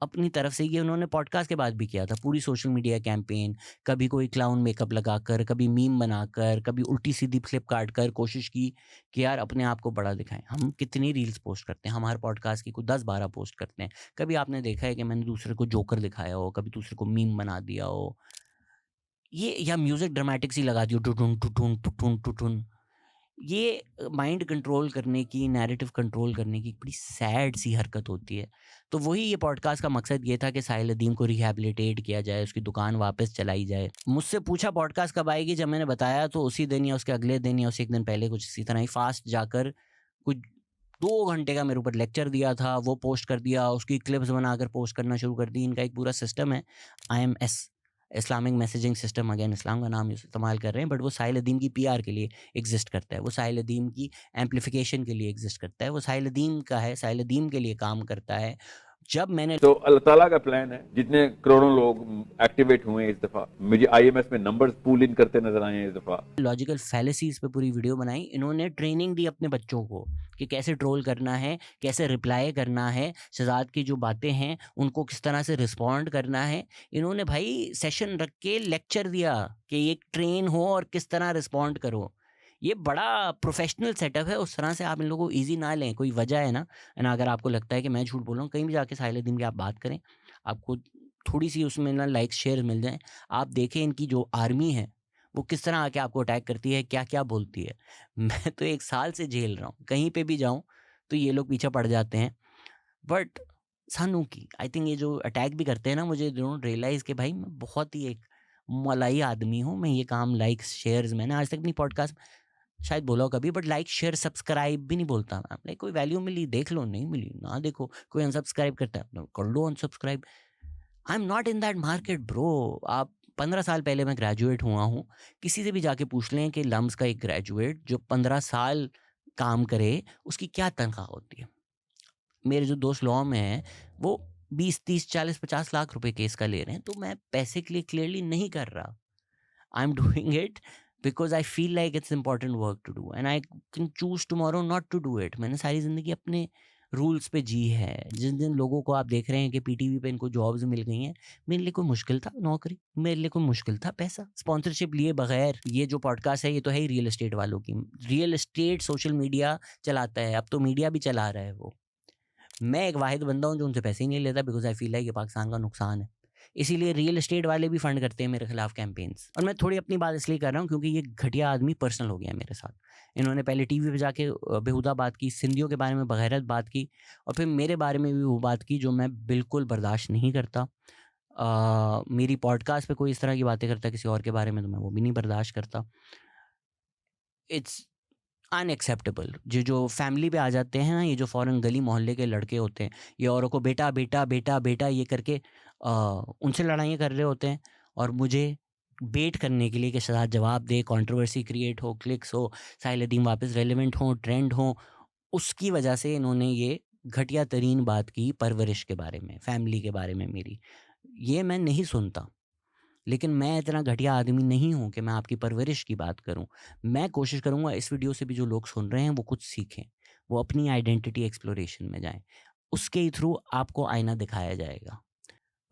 अपनी तरफ से ये उन्होंने पॉडकास्ट के बाद भी किया था, पूरी सोशल मीडिया कैंपेन। कभी कोई क्लाउन मेकअप लगाकर, कभी मीम बनाकर, कभी उल्टी सीधी क्लिप काट कर कोशिश की कि यार अपने आप को बड़ा दिखाएं। हम कितनी रील्स पोस्ट करते हैं, हमारे पॉडकास्ट की कोई 10-12 पोस्ट करते हैं। कभी आपने देखा है कि मैंने दूसरे को जोकर दिखाया हो, कभी दूसरे को मीम बना दिया हो, ये या म्यूजिक ड्रामेटिक सी लगा दी हो, टुटुन टुटुन टुटुन टुटुन। ये माइंड कंट्रोल करने की, नैरेटिव कंट्रोल करने की एक बड़ी सैड सी हरकत होती है। तो वही ये पॉडकास्ट का मकसद ये था कि साहिल अदीम को रिहैबिलिटेट किया जाए, उसकी दुकान वापस चलाई जाए। मुझसे पूछा पॉडकास्ट कब आएगी, जब मैंने बताया तो उसी दिन या उसके अगले दिन या उससे एक दिन पहले कुछ इसी तरह ही फास्ट जाकर कुछ 2 घंटे का मेरे ऊपर लेक्चर दिया था, वो पोस्ट कर दिया, उसकी क्लिप्स बनाकर पोस्ट करना शुरू कर दी। इनका एक पूरा सिस्टम है, IMS, Islamic messaging system. Again इस्लाम का नाम इस्तेमाल कर रहे हैं, बट वो साहिल अदीम की PR के लिए एग्जिस्ट करता है, वो साहिल अदीम की एम्पलीफिकेशन के लिए एग्जिस्ट करता है, वो साहिल अदीम का है, साहिल अदीम के लिए काम करता है। जब मैंने तो अल्लाह ताला का प्लान है, जितने करोड़ों लोग एक्टिवेट हुए इस दफा, मुझे IMS में नंबर्स पूल इन करते नजर आए हैं इस दफा। लॉजिकल फैलेसीज पे पूरी वीडियो बनाई, इन्होंने ट्रेनिंग दी अपने बच्चों को कि कैसे ट्रोल करना है, कैसे रिप्लाई करना है, शहजाद की जो बातें हैं उनको किस तरह से रिस्पॉन्ड करना है। इन्होंने भाई सेशन रख के लेक्चर दिया कि एक ट्रेन हो और किस तरह रिस्पॉन्ड करो। ये बड़ा प्रोफेशनल सेटअप है, उस तरह से आप इन लोगों को ईजी ना लें। कोई वजह है ना, अगर आपको लगता है कि मैं झूठ बोल रहा हूँ, कहीं भी जाके साहिल अदीम की आप बात करें, आपको थोड़ी सी उसमें ना लाइक्स शेयर मिल जाएं, आप देखें इनकी जो आर्मी है वो किस तरह आके आपको अटैक करती है, क्या क्या बोलती है। मैं तो 1 साल से झेल रहा हूँ, कहीं पे भी जाऊँ तो ये लोग पीछे पड़ जाते हैं। बट सानू की आई थिंक ये जो अटैक भी करते हैं ना, मुझे डोंट रियलाइज़ कि भाई मैं बहुत ही एक मलाई आदमी हूँ। मैं ये काम लाइक्स शेयर्स, मैंने आज तक अपनी पॉडकास्ट शायद बोला हो कभी, बट लाइक शेयर सब्सक्राइब भी नहीं बोलता मैं। लाइक कोई वैल्यू मिली देख लो, नहीं मिली ना देखो। कोई अनसब्सक्राइब करता है कर लो unsubscribe. I am not in that market bro. आप 15 साल पहले मैं ग्रेजुएट हुआ हूँ। किसी से भी जाके पूछ लें कि लम्स का एक ग्रेजुएट जो 15 साल काम करे उसकी क्या तनख्वाह होती है। मेरे जो दोस्त लॉ में हैं वो 20, 30, 40, 50 लाख रुपए केस का ले रहे हैं। तो मैं पैसे के लिए क्लियरली नहीं कर रहा। I am doing it because I feel like it's important work to do and I can choose tomorrow not to do it. मैंने सारी ज़िंदगी अपने रूल्स पे जी है। जिन जिन लोगों को आप देख रहे हैं कि PTV पे इनको जॉब्स मिल गई हैं, मेरे लिए कोई मुश्किल था नौकरी, मेरे लिए कोई मुश्किल था पैसा, स्पॉन्सरशिप लिए बगैर। ये जो पॉडकास्ट है ये तो है ही रियल एस्टेट वालों की। रियल एस्टेट सोशल मीडिया चलाता है, अब तो मीडिया भी चला रहा है वो। मैं एक वाहिद बंदा हूँ जो उनसे पैसे ही नहीं लेता, बिकॉज आई फील लाइक ये पाकिस्तान का नुकसान है। इसीलिए रियल एस्टेट वाले भी फंड करते हैं मेरे खिलाफ कैंपेन्स। और मैं थोड़ी अपनी बात इसलिए कर रहा हूँ क्योंकि ये घटिया आदमी पर्सनल हो गया मेरे साथ। इन्होंने पहले TV पे जाके बेहुदा बात की, सिंधियों के बारे में बगैरत बात की, और फिर मेरे बारे में भी वो बात की जो मैं बिल्कुल बर्दाश्त नहीं करता। मेरी पॉडकास्ट पे कोई इस तरह की बातें करता है किसी और के बारे में, तो मैं वो भी नहीं बर्दाश्त करता। It's unacceptable. जो फैमिली पे आ जाते हैं ना, ये जो फ़ौरन गली मोहल्ले के लड़के होते हैं, ये औरों को बेटा बेटा बेटा बेटा ये करके उनसे लड़ाइयाँ कर रहे होते हैं, और मुझे बेट करने के लिए कि शहजाद जवाब दे, कंट्रोवर्सी क्रिएट हो, क्लिक्स हो, साहिल अदीम वापस रेलेवेंट हो, ट्रेंड हो, उसकी वजह से इन्होंने ये घटिया तरीन बात की परवरिश के बारे में, फैमिली के बारे में मेरी। ये मैं नहीं सुनता, लेकिन मैं इतना घटिया आदमी नहीं हूँ कि मैं आपकी परवरिश की बात करूँ। मैं कोशिश करूँगा इस वीडियो से भी जो लोग सुन रहे हैं वो कुछ सीखें, वो अपनी आइडेंटिटी एक्सप्लोरेशन में जाएं। उसके ही थ्रू आपको आईना दिखाया जाएगा।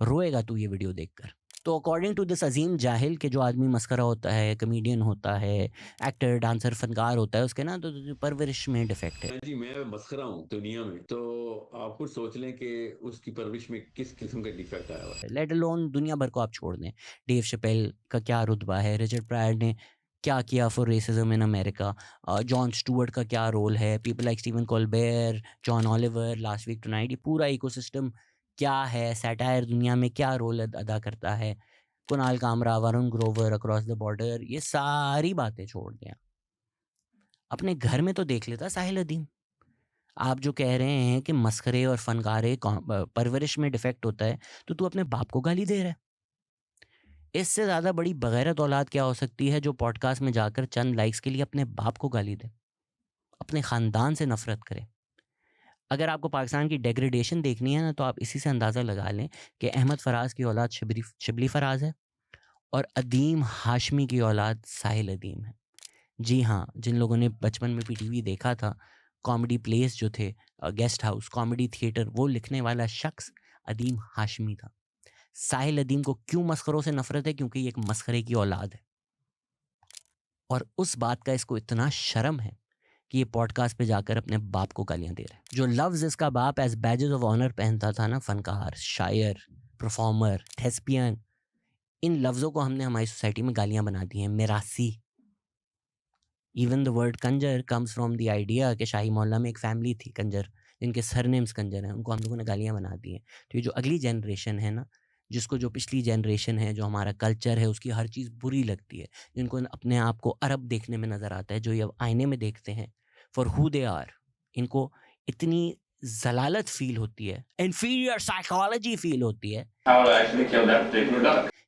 रोएगा तू ये वीडियो देखकर। तो अकॉर्डिंग टू दिस अजीम जाहिल के जो आदमी मस्करा होता है, कमेडियन होता है, एक्टर, डांसर, फनकार होता है, उसके ना तो परवरिश में डिफेक्ट है। जी मैं मस्खरा हूँ दुनिया में, तो आप कुछ सोच लें कि उसकी परवरिश में किस किस्म का डिफेक्ट आया हुआ है। लेट अलोन दुनिया भर को आप छोड़ दें, डेव शपेल का क्या रुतबा है, रिचर्ड प्रायर ने क्या किया for racism in America, Jon Stewart का क्या रोल है, people like Stephen Colbert, John Oliver, last week tonight, ये पूरा इकोसिस्टम क्या है, सैटायर दुनिया में क्या रोल अदा करता है, Kunal Kamra, Varun Grover, across the border, ये सारी बातें छोड़ दें। अपने घर में तो देख लेता साहिल अदीम, आप जो कह रहे हैं कि मस्खरे और फनकारे परवरिश में डिफेक्ट होता है, तो तू अपने बाप को गाली दे रहा है। इससे ज़्यादा बड़ी बगैरत औलाद क्या हो सकती है जो पॉडकास्ट में जाकर चंद लाइक्स के लिए अपने बाप को गाली दे, अपने ख़ानदान से नफरत करे। अगर आपको पाकिस्तान की डेग्रेडेशन देखनी है ना, तो आप इसी से अंदाज़ा लगा लें कि अहमद फराज की औलाद शिबली फराज है और अदीम हाशमी की औलाद साहिल अदीम है। जी हाँ, जिन लोगों ने बचपन में पीटीवी देखा था, कॉमेडी प्लेस जो थे, गेस्ट हाउस, कॉमेडी थिएटर, वो लिखने वाला शख्स अदीम हाशमी था। साहिल अदीम को क्यों मस्खरों से नफरत है? क्योंकि ये एक मस्खरे की औलाद है और उस बात का इसको इतना शर्म है कि ये पॉडकास्ट पे जाकर अपने बाप को गालियां दे रहा है। जो लफ्ज़ इसका बाप एज बैजेस ऑफ ऑनर पहनता था ना, फनकार, शायर, परफॉर्मर, थेस्पियन, इन लफ्ज़ों को हमने हमारी सोसाइटी में गालियां बना दी हैं, Mirasi. Even the word Kanjar comes from the idea कि शाही मोहल्ला में एक फैमिली थी कंजर, जिनके सरनेम्स कंजर हैं, उनको हम लोगों ने गालियां बना दी हैं। तो ये जो अगली जनरेशन है ना, जिसको जो पिछली जनरेशन है, जो हमारा कल्चर है, उसकी हर चीज़ बुरी लगती है, जिनको अपने आप को अरब देखने में नज़र आता है, जो ये अब आईने में देखते हैं फॉर हु दे आर, इनको इतनी जलालत फील होती है, इन्फीरियर साइकोलॉजी फील होती है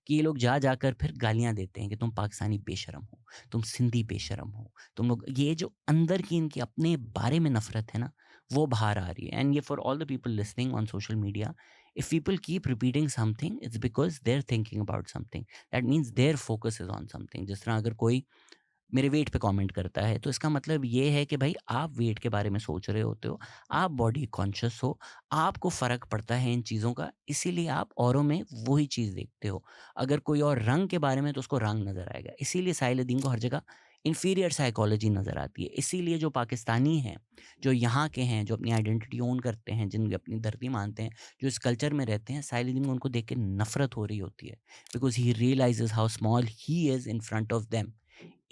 कि ये लोग जा जाकर फिर गालियां देते हैं कि तुम पाकिस्तानी बेशरम हो, तुम सिंधी बेशरम हो, तुम लोग। ये जो अंदर की इनकी अपने बारे में नफरत है ना, वो बाहर आ रही है। एंड ये for all the people listening on social media, if people keep repeating something, it's because they're thinking about something. That means their focus is on something. जिस तरह अगर कोई मेरे वेट पे कमेंट करता है, तो इसका मतलब ये है कि भाई आप वेट के बारे में सोच रहे होते हो, आप बॉडी कॉन्शियस हो, आपको फ़र्क पड़ता है इन चीज़ों का, इसीलिए आप औरों में वही चीज़ देखते हो। अगर कोई और रंग के बारे में, तो उसको रंग नज़र आएगा। इसीलिए साहिल अदीम को हर जगह इन्फीरियर साइकोलॉजी नज़र आती है। इसीलिए जो पाकिस्तानी हैं, जो यहाँ के हैं, जो अपनी आइडेंटिटी ओन करते हैं, जिन अपनी धरती मानते हैं, जो इस कल्चर में रहते हैं, साहिल अदीम को उनको देख के नफरत हो रही होती है, because he realises how small he is in front of them.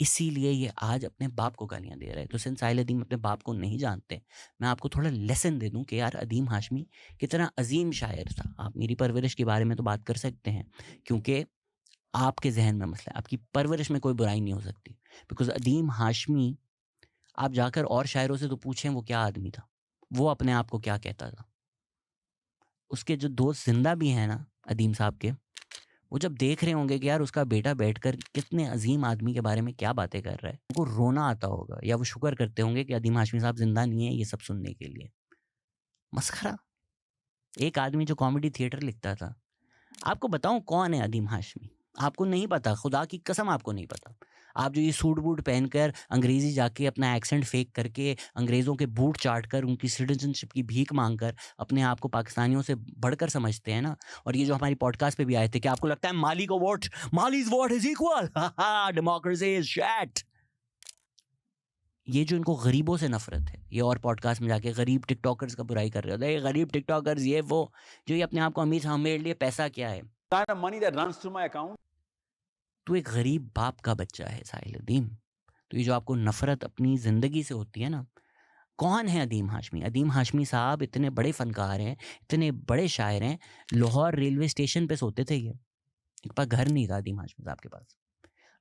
इसीलिए ये आज अपने बाप को गालियां दे रहा है। तो सिंस साहिल अदीम अपने बाप को नहीं जानते, मैं आपको थोड़ा लेसन दे दूं कि यार अदीम हाशमी कितना अजीम शायर था। आप मेरी परवरिश के बारे में तो बात कर सकते हैं, क्योंकि आपके जहन में मसला है, आपकी परवरिश में कोई बुराई नहीं हो सकती। बिकॉज अदीम हाशमी, आप जाकर और शायरों से तो पूछें वो क्या आदमी था, वो अपने आप को क्या कहता था। उसके जो दोस्त जिंदा भी हैं ना अदीम साहब के, वो जब देख रहे होंगे कि यार उसका बेटा बैठकर कितने अजीम आदमी के बारे में क्या बातें कर रहा है, उनको रोना आता होगा, या वो शुक्र करते होंगे कि अदीम हाशमी साहब जिंदा नहीं है ये सब सुनने के लिए। मस्खरा। एक आदमी जो कॉमेडी थिएटर लिखता था, आपको बताऊं कौन है अदीम हाशमी? आपको नहीं पता, खुदा की कसम आपको नहीं पता। आप जो ये सूट बूट पहनकर अंग्रेजी जाके अपना एक्सेंट फेक करके अंग्रेज़ों के बूट चाट कर उनकी सिटीजनशिप की भीख मांगकर अपने आप को पाकिस्तानियों से बढ़कर समझते हैं ना, और ये जो हमारी पॉडकास्ट पे भी आए थे कि आपको लगता है माली को वोट, मालीज vote is equal, democracy is shit. ये जो इनको गरीबों से नफरत है, ये और पॉडकास्ट में जाके गरीब टिकटॉकर्स का बुराई कर रहे होते हैं, ये गरीब टिकटॉकर्स, ये वो जो ये अपने आप को अमीर, मेरे लिए पैसा क्या है। kind of money that runs through my account. तो एक गरीब बाप का बच्चा है साहिल अदीम। तो ये जो आपको नफरत अपनी ज़िंदगी से होती है ना, कौन है अदीम हाशमी? अदीम हाशमी साहब इतने बड़े फ़नकार हैं, इतने बड़े शायर हैं, लाहौर रेलवे स्टेशन पे सोते थे ये। एक पास घर नहीं था अदीम हाशमी साहब के पास,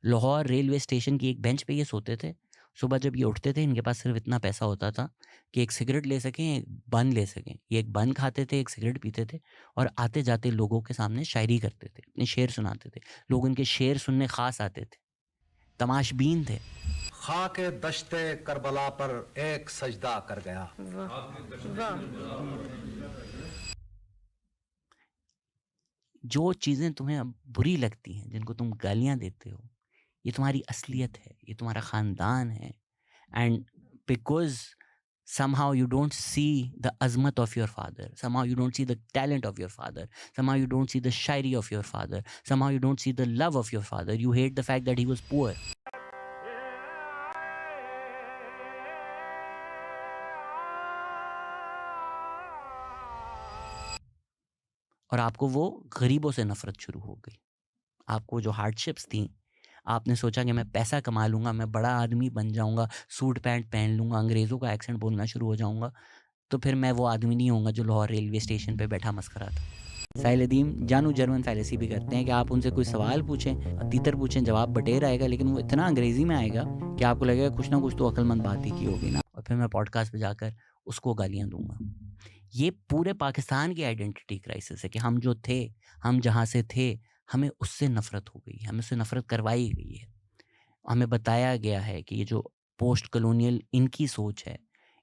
लाहौर रेलवे स्टेशन की एक बेंच पे ये सोते थे। सुबह जब ये उठते थे, इनके पास सिर्फ इतना पैसा होता था कि एक सिगरेट ले सकें, एक बन ले सकें। ये एक बन खाते थे, एक सिगरेट पीते थे, और आते जाते लोगों के सामने शायरी करते थे, अपने शेर सुनाते थे। लोग इनके शेर सुनने ख़ास आते थे, तमाशबीन थे। खाके दश्ते करबला पर एक सजदा कर गया। जो चीज़ें तुम्हें अब बुरी लगती हैं, जिनको तुम गालियाँ देते हो, ये तुम्हारी असलियत है, ये तुम्हारा ख़ानदान है। And because somehow you don't see the azmat of your father, somehow you don't see the talent of your father, somehow you don't see the shairi of your father, somehow you don't see the love of your father, you hate the fact that he was poor. और आपको वो गरीबों से नफरत शुरू हो गई। आपको जो हार्डशिप्स थी, आपने सोचा कि मैं पैसा कमा लूँगा, मैं बड़ा आदमी बन जाऊँगा, सूट पैंट पहन लूँगा, अंग्रेज़ों का एक्सेंट बोलना शुरू हो जाऊँगा, तो फिर मैं वो आदमी नहीं होऊंगा जो लाहौर रेलवे स्टेशन पे बैठा मस्करा था। साहिल अदीम जानू जर्मन फैलेसी भी करते हैं कि आप उनसे कोई सवाल पूछें, तीतर पूछें, जवाब बटेर आएगा, लेकिन वो इतना अंग्रेज़ी में आएगा कि आपको लगेगा कुछ ना कुछ तो अक्लमंद बात ही की होगी ना। और फिर मैं पॉडकास्ट पे जाकर उसको गालियां दूंगा। ये पूरे पाकिस्तान की आइडेंटिटी क्राइसिस है कि हम जो थे, हम जहाँ से थे, हमें उससे नफरत हो गई है, हमें उससे नफरत करवाई गई है। हमें बताया गया है कि ये जो पोस्ट कॉलोनियल इनकी सोच है,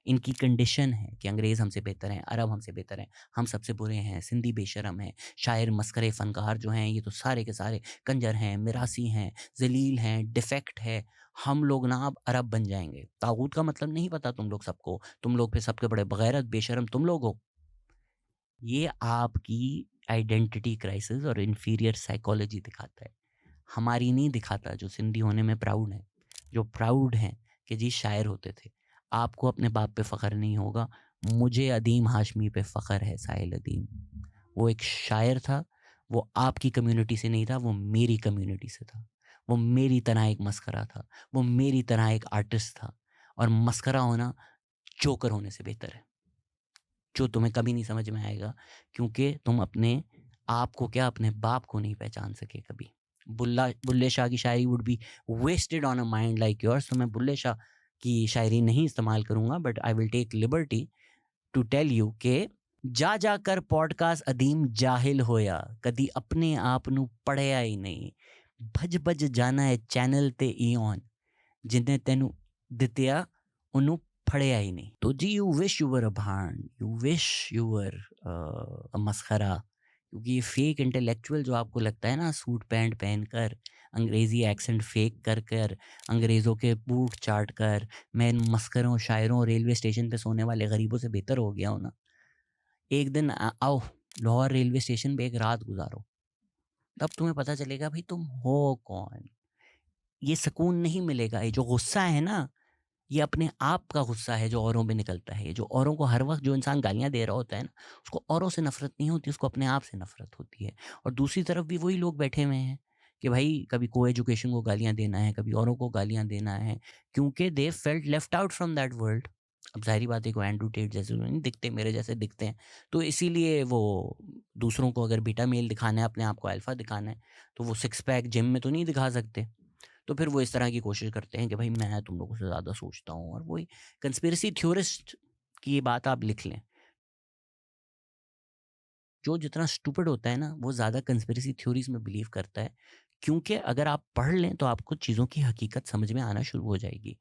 इनकी कंडीशन है कि अंग्रेज़ हमसे बेहतर हैं, अरब हमसे बेहतर हैं, हम सबसे बुरे हैं, सिंधी बेशरम हैं, शायर मस्करे फ़नकार जो हैं ये तो सारे के सारे कंजर हैं, मिरासी हैं, ज़लील हैं, डिफेक्ट है, हम लोग ना अब अरब बन जाएंगे। तागूत का मतलब नहीं पता तुम लोग सबको, तुम लोग फिर सबके बड़े बगैरत बेशरम तुम लोग हो। ये आपकी आइडेंटिटी क्राइसिस और इन्फीरियर साइकोलॉजी दिखाता है, हमारी नहीं दिखाता। जो सिंधी होने में प्राउड है, जो प्राउड हैं कि जी शायर होते थे। आपको अपने बाप पे फ़ख्र नहीं होगा, मुझे अदीम हाशमी पे फ़ख्र है। साहिल अदीम वो एक शायर था, वो आपकी कम्युनिटी से नहीं था, वो मेरी कम्युनिटी से था। वो मेरी तरह एक मस्करा था, वो मेरी तरह एक आर्टिस्ट था। और मस्करा होना जोकर होने से बेहतर है, जो तुम्हें कभी नहीं समझ में आएगा, क्योंकि तुम अपने आप को क्या, अपने बाप को नहीं पहचान सके कभी। बुल्ले शाह की शायरी would be wasted on a mind like yours. तो मैं बुल्ले शाह की शायरी नहीं इस्तेमाल करूँगा, but I will take liberty to tell you के जा जा कर पॉडकास्ट अदीम जाहिल होया, कदी अपने आप नू पढ़िया ही नहीं, भज भज जाना है चैनल ते ईऑन, जिन्हें तेनू दित्या उन्नू फड़िया ही नहीं। तो जी यू विश यू वर अ भांड, यू विश यू वर अ मस्खरा, क्योंकि ये फेक इंटेलेक्चुअल जो आपको लगता है ना, सूट पैंट पहनकर, अंग्रेज़ी एक्सेंट फेक कर कर, अंग्रेज़ों के बूट चाट कर, मैं इन मस्करों शायरों रेलवे स्टेशन पे सोने वाले गरीबों से बेहतर हो गया हूँ ना। एक दिन आओ लाहौर रेलवे स्टेशन पे एक रात गुजारो, तब तुम्हें पता चलेगा भाई तुम हो कौन। ये सुकून नहीं मिलेगा। ये जो गुस्सा है ना, ये अपने आप का गुस्सा है जो औरों पे निकलता है। जो औरों को हर वक्त जो इंसान गालियाँ दे रहा होता है ना, उसको औरों से नफरत नहीं होती, उसको अपने आप से नफरत होती है। और दूसरी तरफ भी वही लोग बैठे हुए हैं कि भाई कभी को एजुकेशन को गालियाँ देना है, कभी औरों को गालियाँ देना है, क्योंकि they felt left out from that world. अब ज़ाहिरी बात है को एंड्रू टेट जैसे नहीं दिखते, मेरे जैसे दिखते हैं, तो इसीलिए वो दूसरों को अगर बीटा मेल दिखाना है, अपने आप को अल्फ़ा दिखाना है, तो वो सिक्स पैक जिम में तो नहीं दिखा सकते। तो फिर वो इस तरह की कोशिश करते हैं कि भाई मैं तुम लोगों से ज़्यादा सोचता हूँ। और वही कंस्पिरेसी थ्योरिस्ट की ये बात आप लिख लें, जो जितना स्टूपिड होता है ना, वो ज़्यादा कंस्पिरेसी थ्योरीज में बिलीव करता है, क्योंकि अगर आप पढ़ लें तो आपको चीज़ों की हकीकत समझ में आना शुरू हो जाएगी।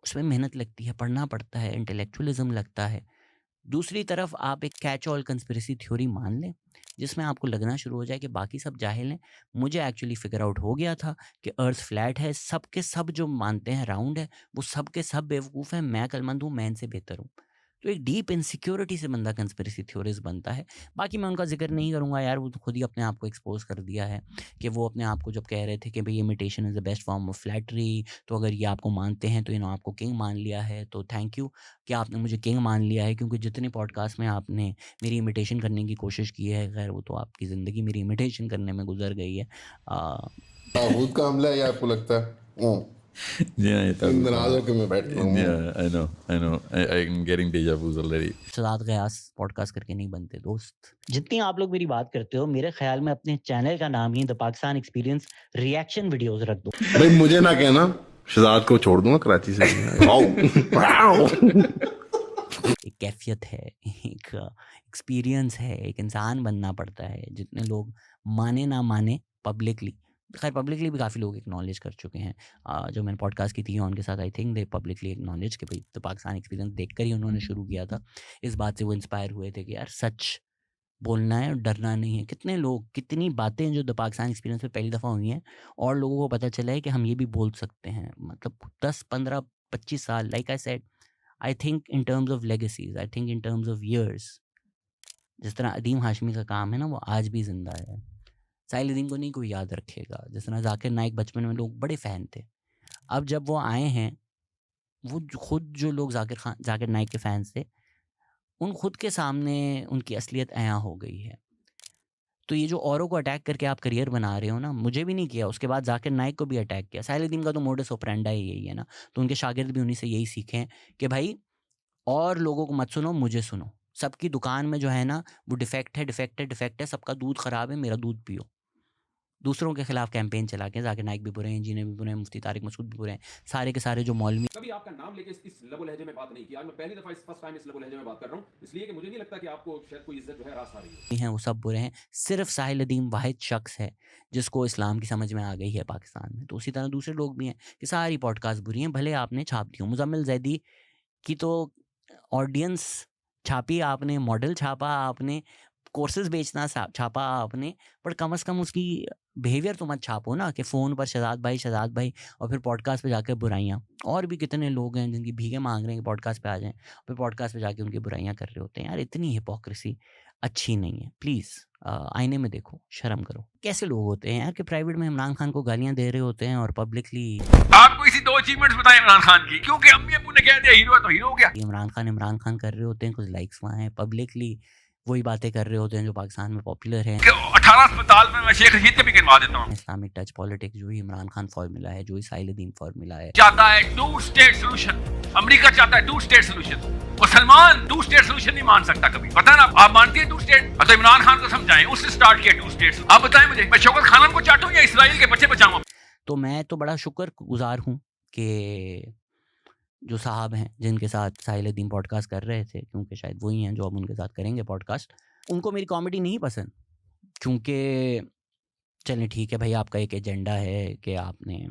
उसमें मेहनत लगती है, पढ़ना पड़ता है, इंटेलेक्चुअलिज्म लगता है। दूसरी तरफ आप एक कैच ऑल कंस्पिरेसी थ्योरी मान लें, जिसमें आपको लगना शुरू हो जाए कि बाकी सब जाहिल हैं। मुझे एक्चुअली फिगर आउट हो गया था कि अर्थ फ्लैट है, सब के सब जो मानते हैं राउंड है, वो सब के सब बेवकूफ़ हैं, मैं अक्लमंद हूँ, मैं इनसे बेहतर हूँ। तो एक डीप इनसिक्योरिटी से बंदा कंस्पिरेसी थ्योरीज बनता है। बाकी मैं उनका जिक्र नहीं करूँगा यार, वो तो खुद ही अपने आप को एक्सपोज कर दिया है कि वो अपने आप को जब कह रहे थे कि भाई imitation is the best form of flattery, तो अगर ये आपको मानते हैं तो इन्होंने आपको किंग मान लिया है, तो थैंक यू कि आपने मुझे किंग मान लिया है, क्योंकि जितने पॉडकास्ट में आपने मेरी इमिटेशन करने की कोशिश की है, खैर वो तो आपकी ज़िंदगी मेरी इमिटेशन करने में गुजर गई है। ताबूत का हमला है, या आपको लगता है नाराज होकर मैं बैठ रहा हूँ? I'm getting deja vus already. Sadat Ghiyas podcast करके नहीं बनते दोस्त। जितनी आप लोग मेरी बात करते हो, मेरे ख्याल में अपने चैनल का नाम ही the Pakistan experience reaction videos रख दो। भाई मुझे ना कहना, शहजाद को छोड़ दूंगा कराची से। एक कैफियत है, एक एक्सपीरियंस है, एक इंसान बनना पड़ता है। जितने लोग माने ना माने पब्लिकली, खैर पब्लिकली भी काफ़ी लोग एक्नॉलेज कर चुके हैं। जो मैंने पॉडकास्ट की थी उनके साथ, I think they publicly acknowledge कि भाई तो पाकिस्तान एक्सपीरियंस देखकर ही उन्होंने शुरू किया था। इस बात से वो इंस्पायर हुए थे कि यार सच बोलना है और डरना नहीं है। कितने लोग, कितनी बातें जो द पाकिस्तान एक्सपीरियंस में पहली दफ़ा हुई हैं और लोगों को पता चला है कि हम ये भी बोल सकते हैं। मतलब 10 15 25 साल, like I said, I think in terms of legacies, I think in terms of years. जिस तरह अदीम हाशमी का काम है ना, वो आज भी जिंदा है। साहिल अदीम को नहीं कोई याद रखेगा। जिस तरह जाकिर नाइक बचपन में लोग बड़े फ़ैन थे, अब जब वो आए हैं, वो खुद जो लोग जाकिर नाइक के फैंस थे, उन खुद के सामने उनकी असलियत अयां हो गई है। तो ये जो औरों को अटैक करके आप करियर बना रहे हो ना, मुझे भी नहीं किया, उसके बाद जाकिर नाइक को भी अटैक किया। साहिल अदीम का तो मोडस ऑपरेंडा ही यही है ना, तो उनके शागिर्द भी उन्हीं से यही सीखे हैं कि भाई और लोगों को मत सुनो, मुझे सुनो। सबकी दुकान में जो है ना वो डिफेक्ट है, डिफेक्ट है, डिफेक्ट है, सबका दूध ख़राब है, मेरा दूध पियो। दूसरों के खिलाफ कैंपेन चला के जाकिर नाइक भी बुरे हैं, इंजीनियर भी बुरे हैं, मुफ्ती तारिक मसूद भी बुरे हैं, सारे के सारे जो मौलवी कभी आपका नाम लेके इस लबो लहजे में बात नहीं की। आज मैं पहली दफा फर्स्ट टाइम इस लबो लहजे में बात कर रहा हूँ, इसलिए कि मुझे नहीं लगता कि आपको शायद कोई इज्जत जो है रास आ रही है। हैं वो सब बुरे हैं। सिर्फ साहिल अदीम वाहिद शख्स है जिसको इस्लाम की समझ में आ गई है पाकिस्तान में। तो उसी तरह दूसरे लोग भी हैं कि सारी पॉडकास्ट बुरी हैं, भले आपने छाप दी हो। मुजम्मिल जैदी की तो ऑडियंस छापी आपने, मॉडल छापा आपने, कोर्सेज बेचना छापा आपने, पर कम से कम उसकी बिहेवियर तो मत छापो ना कि फ़ोन पर शहजाद भाई और फिर पॉडकास्ट पे जाकर बुराइयाँ। और भी कितने लोग हैं जिनकी भीखे मांग रहे हैं कि पॉडकास्ट पे आ जाएं, फिर पॉडकास्ट पे जाके उनकी बुराइयाँ कर रहे होते हैं। यार इतनी हिपोक्रेसी अच्छी नहीं है। प्लीज़ आईने में देखो, शर्म करो। कैसे लोग होते हैं यार कि प्राइवेट में इमरान खान को गालियाँ दे रहे होते हैं और पब्लिकली आपको इसी 2 अचीवमेंट्स बताएं इमरान खान की, क्योंकि अम्मी अब्बू ने कह दिया हीरो है तो हीरो हो गया। इमरान खान कर रहे होते हैं, कुछ लाइक्स वहाँ हैं, पब्लिकली वही बातें कर रहे होते हैं जो पाकिस्तान में पॉपुलर है। 18 अस्पताल में मैं शेख रशीद के भी गिनवा देता हूँ। इस्लामिक टच पॉलिटिक्स जो ही इमरान खान फॉर्मूला है, जो ही साहिल अदीम फॉर्मूला है। चाहता है 2 स्टेट सोल्यूशन, अमेरिका चाहता है 2 स्टेट सोल्यूशन, और सलमान 2 स्टेट सोल्यूशन नहीं मान सकता कभी। पता है ना, आप मानती है 2 स्टेट? तो इमरान खान को समझाएं, उससे स्टार्ट किया 2 स्टेट। आप बताएं मुझे, मैं शौकत खानन को चाटूं या इसराइल के बच्चे बचाऊं? तो मैं तो बड़ा शुक्रगुजार हूँ कि जो साहब हैं जिनके साथ साहिल अदीम पॉडकास्ट कर रहे थे, क्योंकि शायद वही हैं जो अब उनके साथ करेंगे पॉडकास्ट, उनको मेरी कॉमेडी नहीं पसंद। क्योंकि चलें ठीक है भाई, आपका एक एजेंडा है कि आपने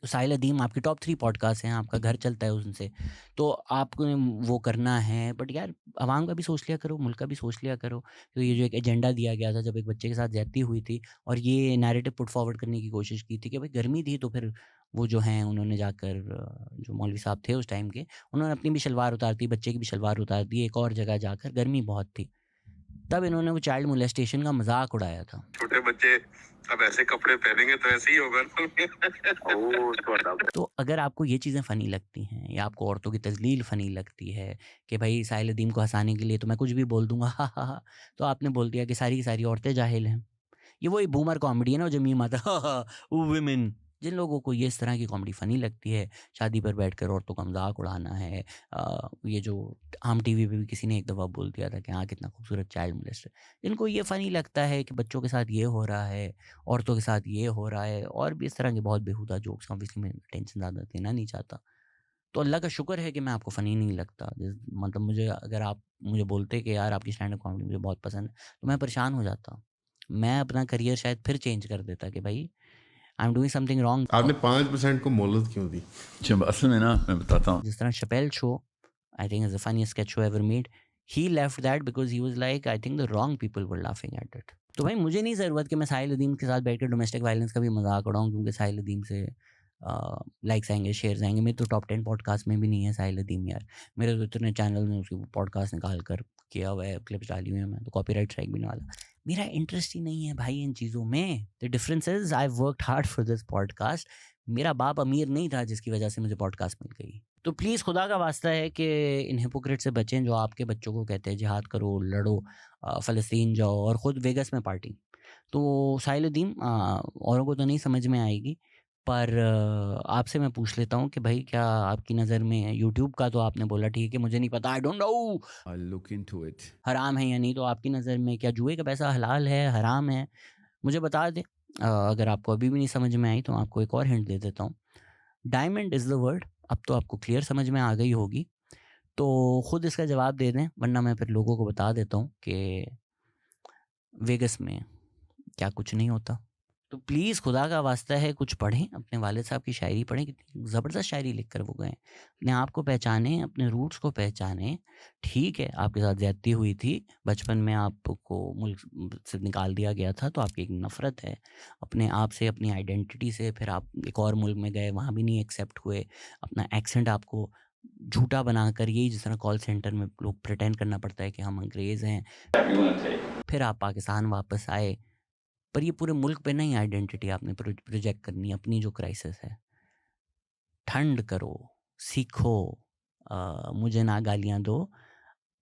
साहिल अदीम आपकी टॉप 3 पॉडकास्ट हैं, आपका घर चलता है उनसे, तो आपको वो करना है। बट यार आवाम का भी सोच लिया करो, मुल्क का भी सोच लिया करो। तो ये जो एक एजेंडा दिया गया था जब एक बच्चे के साथ ज्यादती हुई थी और ये नैरेटिव पुट फॉरवर्ड करने की कोशिश की थी कि भाई गर्मी थी, तो फिर वो जो हैं उन्होंने जाकर जो मौलवी साहब थे उस टाइम के, उन्होंने अपनी भी शलवार उतार दी, बच्चे की भी शलवार उतार दी एक और जगह जाकर, गर्मी बहुत थी, तब इन्होंने वो चाइल्ड मोलेस्टेशन का मजाक उड़ाया था। छोटे बच्चे अब ऐसे कपड़े पहनेंगे तो ऐसे ही होगा। तो अगर आपको ये चीज़ें फ़नी लगती हैं या आपको औरतों की तजलील फ़नी लगती है कि भाई साहिल अदीम को हंसाने के लिए तो मैं कुछ भी बोल दूंगा हा हा हा, तो आपने बोल दिया कि सारी की सारी औरतें जाहिल हैं। ये वही बूमर कॉमेडी है ना जो मीम आता है, वुमेन। जिन लोगों को ये इस तरह की कॉमेडी फ़नी लगती है, शादी पर बैठकर औरतों का मजाक उड़ाना है, ये जो आम टीवी पे भी किसी ने एक दफ़ा बोल दिया था कि हाँ कितना खूबसूरत चाइल्ड मोलेस्टर, जिनको ये फ़नी लगता है कि बच्चों के साथ ये हो रहा है, औरतों के साथ ये हो रहा है, और भी इस तरह के बहुत बेहुदा जोक्स, ऑब्वियसली मैं टेंशन ज़्यादा देना नहीं चाहता। तो अल्लाह का शुक्र है कि मैं आपको फ़नी नहीं लगता। मतलब मुझे, अगर आप मुझे बोलते कि यार आपकी स्टैंड अप कॉमेडी मुझे बहुत पसंद है, तो मैं परेशान हो जाता। मैं अपना करियर शायद फिर चेंज कर देता कि भाई आई एम डूइंग समथिंग रॉन्ग। आपने 5% को मोहलत क्यों दी? असल में ना मैं बताता हूँ, जिस तरह Chappelle show, I think is the funniest sketch show ever made, he left that because he was like, I think the wrong people were laughing at it. तो भाई मुझे नहीं ज़रूरत कि मैं साहिल अदीम के साथ बैठ कर डोमेस्टिक वायलेंस का भी मजाक उड़ाऊँ, क्योंकि साहिल अदीम से लाइक्स आएंगे, शेयर्स आएंगे। मेरे तो टॉप 10 पॉडकास्ट में भी नहीं है साहिल अदीम यार। मेरे तो इतने चैनल में उसकी पॉडकास्ट निकाल कर किया हुआ है, क्लिप्स डाली हुई है, मैं तो कॉपीराइट स्ट्राइक भी नहीं वाला। मेरा इंटरेस्ट ही नहीं है भाई इन चीज़ों में। The difference is I worked hard for this podcast. मेरा बाप अमीर नहीं था जिसकी वजह से मुझे पॉडकास्ट मिल गई। तो प्लीज़ खुदा का वास्ता है कि इन हिपोक्रेट से बचें जो आपके बच्चों को कहते हैं जिहाद करो, लड़ो, फ़लस्तीन जाओ, और ख़ुद वेगस में पार्टी। तो साहिल अदीम औरों को तो नहीं समझ में आएगी, पर आपसे मैं पूछ लेता हूँ कि भाई क्या आपकी नज़र में यूट्यूब का तो आपने बोला ठीक है, मुझे नहीं पता, I don't know, I look into it, हराम है या नहीं, तो आपकी नज़र में क्या जुए का पैसा हलाल है, हराम है, मुझे बता दें। अगर आपको अभी भी नहीं समझ में आई तो आपको एक और हिंट दे देता हूँ। Diamond is the word. अब तो आपको क्लियर समझ में आ गई होगी, तो ख़ुद इसका जवाब दे दें, वरना मैं फिर लोगों को बता देता हूँ कि वेगस में क्या कुछ नहीं होता। तो प्लीज़ खुदा का वास्ता है कुछ पढ़ें, अपने वालिद साहब की शायरी पढ़ें, कितनी ज़बरदस्त शायरी लिख कर वो गए। अपने आप को पहचानें, अपने रूट्स को पहचानें। ठीक है आपके साथ ज़्यादती हुई थी, बचपन में आपको मुल्क से निकाल दिया गया था, तो आपकी एक नफ़रत है अपने आप से, अपनी आइडेंटिटी से। फिर आप एक और मुल्क में गए, वहाँ भी नहीं एक्सेप्ट हुए, अपना एक्सेंट आपको झूठा बनाकर, यही जिस तरह कॉल सेंटर में लोग प्रिटेंड करना पड़ता है कि हम अंग्रेज़ हैं। फिर आप पाकिस्तान वापस आए, पर ये पूरे मुल्क पे नहीं आइडेंटिटी आपने प्रोजेक्ट करनी, अपनी जो क्राइसिस है। ठंड करो, सीखो, मुझे ना गालियाँ दो,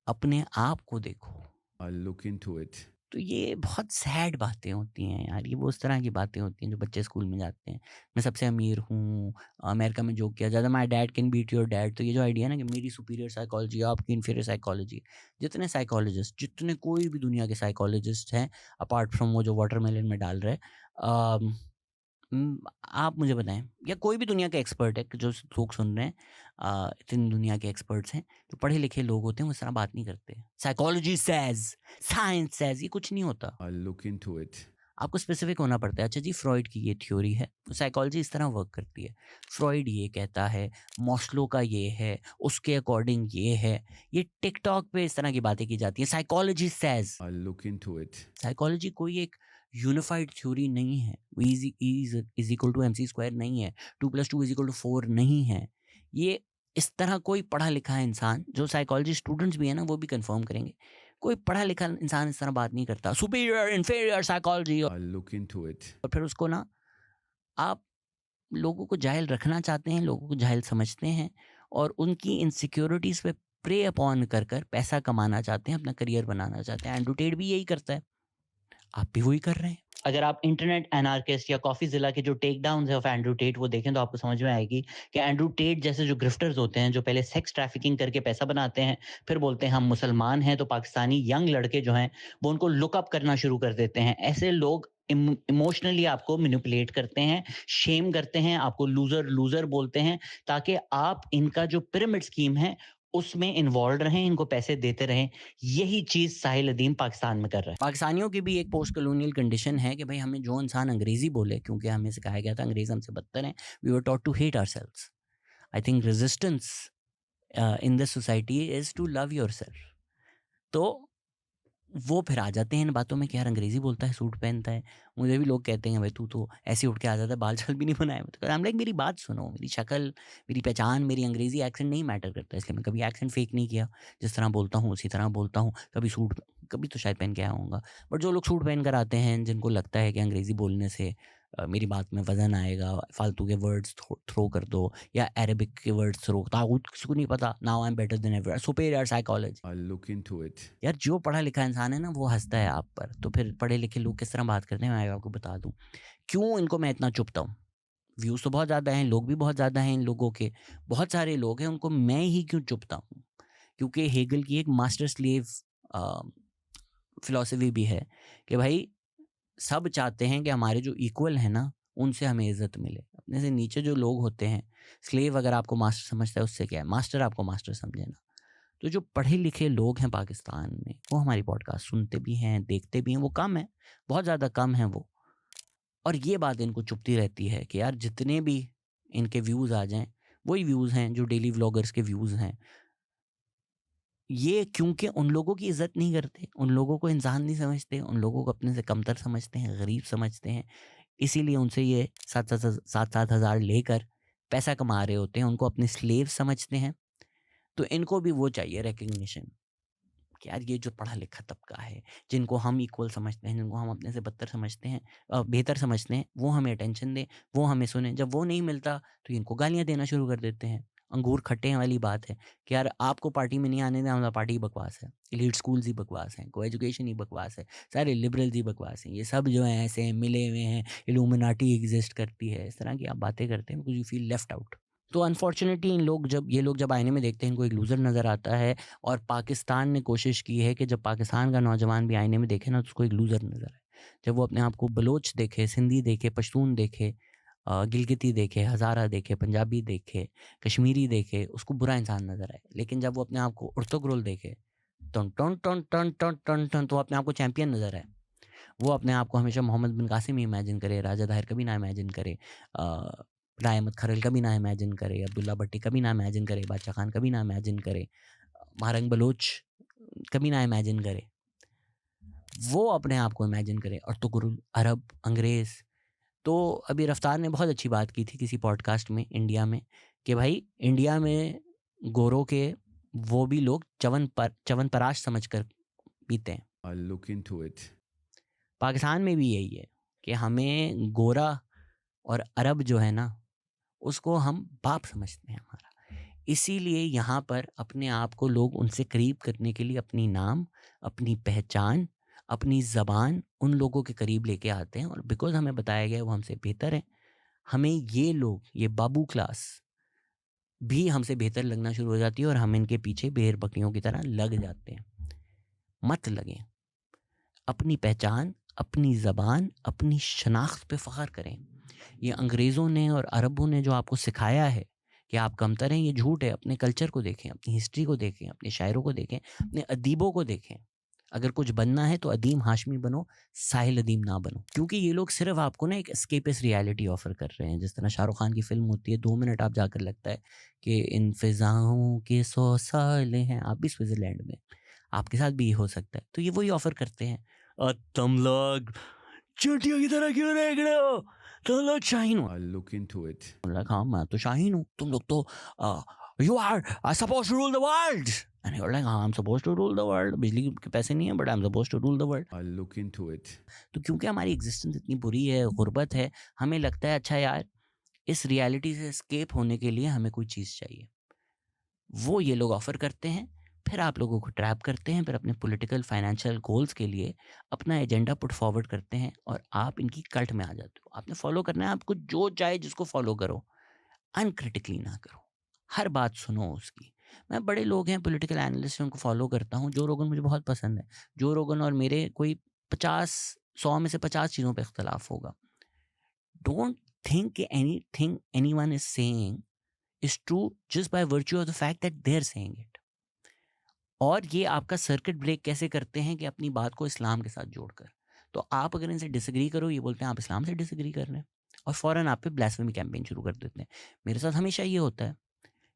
अपने आप को देखो। I look into it. तो ये बहुत सैड बातें होती हैं यार, ये वो उस तरह की बातें होती हैं जो बच्चे स्कूल में जाते हैं, मैं सबसे अमीर हूँ, अमेरिका में जोक किया जाता है my dad can beat your dad. तो ये जो आइडिया है ना कि मेरी सुपीरियर साइकोलॉजी आपकी इन्फीरियर साइकोलॉजी, जितने साइकोलॉजिस्ट, जितने कोई भी दुनिया के साइकोलॉजिस्ट हैं अपार्ट फ्रॉम वो जो वाटरमेलन में डाल रहे हैं, आप मुझे बताएं, या कोई भी दुनिया के एक्सपर्ट है जो लोग सुन रहे हैं, इतनी दुनिया के एक्सपर्ट्स हैं जो पढ़े लिखे लोग होते हैं वो इस तरह बात नहीं करते। साइकोलॉजी सेज, साइंस सेज, ये कुछ नहीं होता। Look into it. आपको स्पेसिफिक होना पड़ता है। अच्छा जी, फ्रॉइड की ये थ्योरी है, तो साइकोलॉजी इस तरह वर्क करती है। फ्रॉइड ये कहता है, मॉस्लो का ये है, उसके अकॉर्डिंग ये है। ये टिकटॉक पे इस तरह की बातें की जाती है। Psychology says, look into it. Psychology कोई एक यूनिफाइड थ्योरी नहीं है। Is equal to MC square नहीं है, 2 + 2 = 4 नहीं है। ये इस तरह कोई पढ़ा लिखा इंसान, जो साइकोलॉजी स्टूडेंट्स भी है ना वो भी कंफर्म करेंगे, कोई पढ़ा लिखा इंसान इस तरह बात नहीं करता। Superior, inferior psychology, look into it. और फिर उसको ना आप लोगों को जाहिल रखना चाहते हैं, लोगों को जाहिल समझते हैं और उनकी इनसिक्योरिटीज़ पे प्रे अपॉन कर पैसा कमाना चाहते हैं, अपना करियर बनाना चाहते हैं। एंड्रू टेट भी यही करता है, आप भी वही कर रहे हैं। अगर आप इंटरनेट एनार्किस्ट या कॉफी जिला के जो टेक डाउन है ऑफ एंड्रू टेट वो देखें तो आपको समझ में आएगी कि एंड्रू टेट जैसे जो ग्रिफ्टर्स होते हैं, जो पहले सेक्स ट्रैफिकिंग करके पैसा बनाते हैं, फिर बोलते हैं हम मुसलमान हैं, तो पाकिस्तानी यंग लड़के जो हैं वो उनको लुकअप करना शुरू कर देते हैं। ऐसे लोग इमोशनली आपको मैनिपुलेट करते हैं, शेम करते हैं, आपको लूजर बोलते हैं, ताकि आप इनका जो पिरामिड स्कीम है उसमें इन्वॉल्व रहें, इनको पैसे देते रहें। यही चीज साहिल अदीम पाकिस्तान में कर रहा है। पाकिस्तानियों की भी एक पोस्ट कॉलोनियल कंडीशन है कि भाई हमें जो इंसान अंग्रेजी बोले, क्योंकि हमें सिखाया गया था अंग्रेज हमसे बदतर हैं, we were taught to hate ourselves. I think resistance in this society is to love yourself. तो वो फिर आ जाते हैं इन बातों में कि यार अंग्रेजी बोलता है, सूट पहनता है। मुझे भी लोग कहते हैं भाई तू तो ऐसे उठ के आ जाता है, बाल छल भी नहीं बनाए। तो I'm like, मेरी बात सुनो, मेरी शक्ल, मेरी पहचान, मेरी अंग्रेजी एक्सेंट नहीं मैटर करता, इसलिए मैं कभी एक्सेंट फेक नहीं किया। जिस तरह बोलता हूँ उसी तरह बोलता हूँ। कभी तो शायद पहन के आया होऊंगा, बट जो लोग सूट पहन कर आते हैं, जिनको लगता है कि अंग्रेजी बोलने से मेरी बात में वजन आएगा, फालतू के वर्ड्स थ्रो कर दो या अरेबिक के वर्ड्स थ्रो, तागूत किसी को नहीं पता। Now I am better than ever, superior psychology, look into it. यार जो पढ़ा लिखा इंसान है ना वो हंसता है आप पर, तो फिर पढ़े लिखे लोग किस तरह बात करते हैं मैं आपको बता दूं। क्यों इनको मैं इतना चुपता हूँ? व्यूज़ तो बहुत ज़्यादा हैं, लोग भी बहुत ज़्यादा हैं, इन लोगों के बहुत सारे लोग हैं, उनको मैं ही क्यों चुपता हूँ? क्योंकि हेगल की एक मास्टर स्लेव फिलॉसफी भी है कि भाई सब चाहते हैं कि हमारे जो इक्वल है ना उनसे हमें इज्जत मिले। अपने से नीचे जो लोग होते हैं, स्लेव अगर आपको मास्टर समझता है उससे क्या है, मास्टर आपको मास्टर समझे ना। तो जो पढ़े लिखे लोग हैं पाकिस्तान में वो हमारी पॉडकास्ट सुनते भी हैं, देखते भी हैं, वो कम है, बहुत ज़्यादा कम है वो। और ये बात इनको चुभती रहती है कि यार जितने भी इनके व्यूज़ आ जाएं वही व्यूज़ हैं जो डेली व्लॉगर्स के व्यूज़ हैं। ये क्योंकि उन लोगों की इज्जत नहीं करते, उन लोगों को इंसान नहीं समझते, उन लोगों को अपने से कमतर समझते हैं, गरीब समझते हैं, इसीलिए उनसे ये 7-7 हज़ार लेकर पैसा कमा रहे होते हैं, उनको अपने स्लेव समझते हैं। तो इनको भी वो चाहिए रिकग्निशन कि यार ये जो पढ़ा लिखा तबका है, जिनको हम इक्वल समझते हैं, जिनको हम अपने से बदतर समझते हैं, बेहतर समझते हैं, वो हमें अटेंशन दें, वो हमें सुने। जब वो नहीं मिलता तो इनको गालियाँ देना शुरू कर देते हैं। अंगूर खट्टे वाली बात है कि यार आपको पार्टी में नहीं आने देना, हमारा पार्टी ही बकवास है, एलीट स्कूल्स ही बकवास हैं, को एजुकेशन ही बकवास है, सारे लिबरल्स ही बकवास हैं, ये सब जो हैं ऐसे मिले हुए हैं, इल्यूमिनाटी एग्जिस्ट करती है, इस तरह की आप बातें करते हैं because you feel left out. तो अनफॉर्चुनेटली ये लोग जब आईने में देखते हैं इनको एक लूज़र नज़र आता है। और पाकिस्तान ने कोशिश की है कि जब पाकिस्तान का नौजवान भी आईने में देखे ना तो उसको एक लूज़र नज़र आए। जब वो अपने आप को बलोच देखे, सिंधी देखे, पश्तून देखे, गिलगिती देखे, हज़ारा देखे, पंजाबी देखे, कश्मीरी देखे, उसको बुरा इंसान नज़र आए। लेकिन जब वो अपने आप को उर्तुगरुल देखे टन टन टन टन टन टन टन तो अपने आप को चैम्पियन नज़र आए। वो अपने आप को हमेशा मोहम्मद बिन कासिम ही इमेजिन करे, राजा दाहिर कभी ना इमेजिन करे, राय अहमद खरल कभी ना इमेजिन करे, अब्दुल्ला भट्टी कभी ना इमेजिन करे, बादशाह खान कभी ना इमेजिन करे, महारंग बलोच कभी ना इमेजिन करे। वो अपने आप को इमेजिन करे अर्तुगरुल, अरब, अंग्रेज़। तो अभी रफ्तार ने बहुत अच्छी बात की थी किसी पॉडकास्ट में इंडिया में कि भाई इंडिया में गोरों के वो भी लोग चवनप्राश समझ कर पीते हैं। Look into it. पाकिस्तान में भी यही है कि हमें गोरा और अरब जो है ना उसको हम बाप समझते हैं हमारा। इसीलिए यहाँ पर अपने आप को लोग उनसे करीब करने के लिए अपनी नाम, अपनी पहचान, अपनी ज़बान उन लोगों के करीब लेके आते हैं और बिकॉज़ हमें बताया गया है वो हमसे बेहतर हैं, हमें ये लोग, ये बाबू क्लास भी हमसे बेहतर लगना शुरू हो जाती है और हम इनके पीछे भेड़ बकरियों की तरह लग जाते हैं। मत लगें। अपनी पहचान, अपनी ज़बान, अपनी शनाख्त पे फ़ख्र करें। ये अंग्रेज़ों ने और अरबों ने जो आपको सिखाया है कि आप कमतर हैं, ये झूठ है। अपने कल्चर को देखें, अपनी हिस्ट्री को देखें, अपने शायरों को देखें, अपने अदीबों को देखें। अगर कुछ बनना है तो अदीम हाशमी बनो, साहिल अदीम ना बनो। क्योंकि ये लोग सिर्फ आपको ना एक एस्केपिस्ट रियलिटी ऑफर कर रहे हैं। जिस तरह शाहरुख खान की फिल्म होती है, 2 मिनट आप जाकर लगता है कि इन फिजाओं के 100 साल हैं, आप भी स्विट्जरलैंड में, आपके साथ भी ये हो सकता है। तो ये वही ऑफर करते हैं। और तुम लोग चूतियों की तरह क्यों देख रहे हो, तुम लोग शाहीन हो। I'll look into it. हाँ, मैं तो शाहीन हूँ, तुम लोग तो you are supposed to rule the world. And you're like, हाँ, I'm supposed to rule the world. बिजली के पैसे नहीं है, but I'm supposed to rule the world. I'll look into it. तो क्योंकि हमारी एग्जिस्टेंस इतनी बुरी है, गुर्बत है, हमें लगता है अच्छा यार इस रियलिटी से एस्केप होने के लिए हमें कोई चीज़ चाहिए। वो ये लोग ऑफर करते हैं, फिर आप लोगों को ट्रैप करते हैं, फिर अपने पॉलिटिकल फाइनेंशियल गोल्स के लिए अपना एजेंडा पुट फॉरवर्ड करते हैं और आप इनकी कल्ट में आ जाते हो। आपने फॉलो करना है, आपको जो चाहे जिसको फॉलो करो, अनक्रिटिकली ना करो, हर बात सुनो उसकी। मैं बड़े लोग हैं पॉलिटिकल एनालिस्ट हैं, उनको फॉलो करता हूँ। जो रोगन मुझे बहुत पसंद है। जो रोगन और मेरे कोई 100 में से 50 चीज़ों पे इख्तलाफ होगा। डोंट थिंक कि anything anyone is saying is true just by virtue of the fact that they are saying it. और ये आपका सर्किट ब्रेक कैसे करते हैं कि अपनी बात को इस्लाम के साथ जोड़कर। तो आप अगर इनसे डिसएग्री करो, ये बोलते हैं आप इस्लाम से डिसएग्री कर रहे हैं और फ़ौरन आप पे ब्लास्फेमी कैंपेन शुरू कर देते हैं। मेरे साथ हमेशा ये होता है।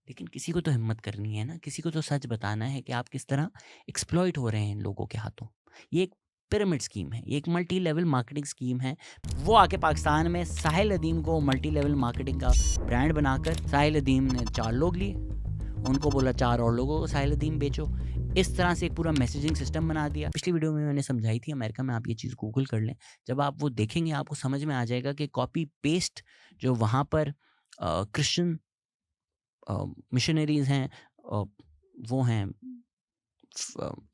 लेकिन किसी को तो हिम्मत करनी है ना, किसी को तो सच बताना है कि आप किस तरह एक्सप्लॉइट हो रहे हैं इन लोगों के हाथों। ये एक पिरामिड स्कीम है, ये एक मल्टी लेवल मार्केटिंग स्कीम है। वो आके पाकिस्तान में साहिल अदीम को मल्टी लेवल मार्केटिंग का ब्रांड बनाकर साहिल अदीम ने 4 लोग लिए, उनको बोला 4 और लोगों को साहिल अदीम बेचो। इस तरह से एक पूरा मैसेजिंग सिस्टम बना दिया। पिछली वीडियो में मैंने समझाई थी अमेरिका में, आप ये चीज़ गूगल कर लें। जब आप वो देखेंगे आपको समझ में आ जाएगा कि कॉपी पेस्ट जो वहाँ पर क्रिश्चियन मिशनरीज़ हैं, वो हैं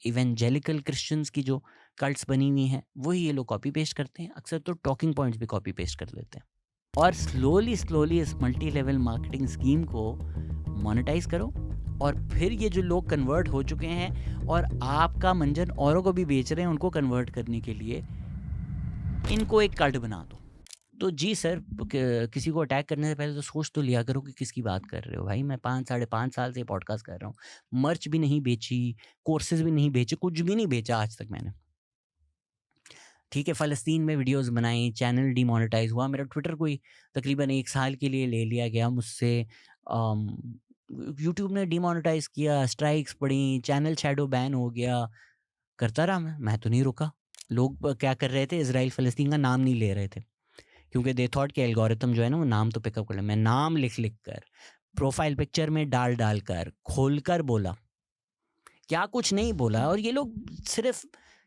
इवेंजेलिकल क्रिश्चियंस की जो कल्ट्स बनी हुई हैं, वही ये लोग कॉपी पेस्ट करते हैं। अक्सर तो टॉकिंग पॉइंट्स भी कॉपी पेस्ट कर लेते हैं। और स्लोली इस मल्टी लेवल मार्केटिंग स्कीम को मोनेटाइज करो और फिर ये जो लोग कन्वर्ट हो चुके हैं और आपका मंजन औरों को भी बेच रहे हैं, उनको कन्वर्ट करने के लिए इनको एक कल्ट बना दो। तो जी सर, किसी को अटैक करने से पहले तो सोच तो लिया करो कि किसकी बात कर रहे हो। भाई मैं 5-5.5 साल से पॉडकास्ट कर रहा हूँ, मर्च भी नहीं बेची, कोर्सेज भी नहीं बेचे, कुछ भी नहीं बेचा आज तक मैंने। ठीक है, फ़लस्तीन में वीडियोस बनाई, चैनल डीमोनेटाइज हुआ, मेरा ट्विटर कोई तकरीबन 1 साल के लिए ले लिया गया मुझसे, यूट्यूब ने डीमोनेटाइज किया, स्ट्राइक्स पड़ी, चैनल शैडो बैन हो गया, करता रहा मैं तो नहीं रुका। लोग क्या कर रहे थे, इजराइल फ़लस्तीन का नाम नहीं ले रहे थे क्योंकि दे थॉट कि एल्गोरिथम जो है ना वो नाम तो पिकअप कर ले। मैं नाम लिख कर, प्रोफाइल पिक्चर में डाल कर, खोल कर बोला, क्या कुछ नहीं बोला। और ये लोग सिर्फ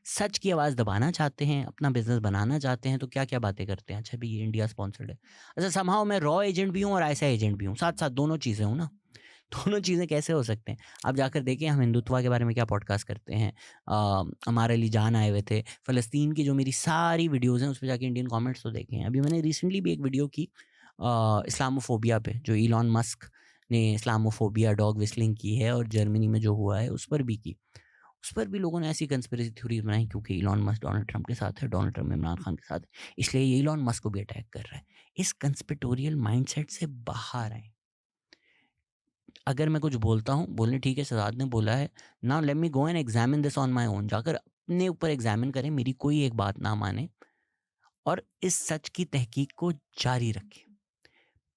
सच की आवाज़ दबाना चाहते हैं, अपना बिजनेस बनाना चाहते हैं। तो क्या क्या बातें करते हैं। अच्छा भी ये इंडिया स्पॉन्सर्ड है। अच्छा समहाउ मैं रॉ एजेंट भी हूँ और ऐसा एजेंट भी हूँ, साथ साथ दोनों चीज़ें हूँ ना। दोनों चीज़ें कैसे हो सकते हैं। आप जाकर देखें हम हिंदुत्व के बारे में क्या पॉडकास्ट करते हैं। हमारे अली जान आए हुए थे। फ़लस्तीन की जो मेरी सारी वीडियोज़ हैं उस पर जाके इंडियन कमेंट्स तो देखें। अभी मैंने रिसेंटली भी एक वीडियो की इस्लामोफोबिया पे, जो इलॉन मस्क ने इस्लामोफोबिया डॉग विस्लिंग की है और जर्मनी में जो हुआ है उस पर भी की। उस पर भी लोगों ने ऐसी कंस्पिरेसी थ्योरीज बनाई क्योंकि इलॉन मस्क डोनाल्ड ट्रंप के साथ है, डोनाल्ड ट्रंप इमरान खान के साथ है, इसलिए ये इलॉन मस्क को भी अटैक कर रहा है। इस कंस्पिरेटोरियल माइंडसेट से बाहर आए। अगर मैं कुछ बोलता हूँ, बोलने ठीक है शहजाद ने बोला है, now let me go and examine this on my own. जाकर अपने ऊपर एग्जामिन करें, मेरी कोई एक बात ना माने और इस सच की तहकीक को जारी रखें।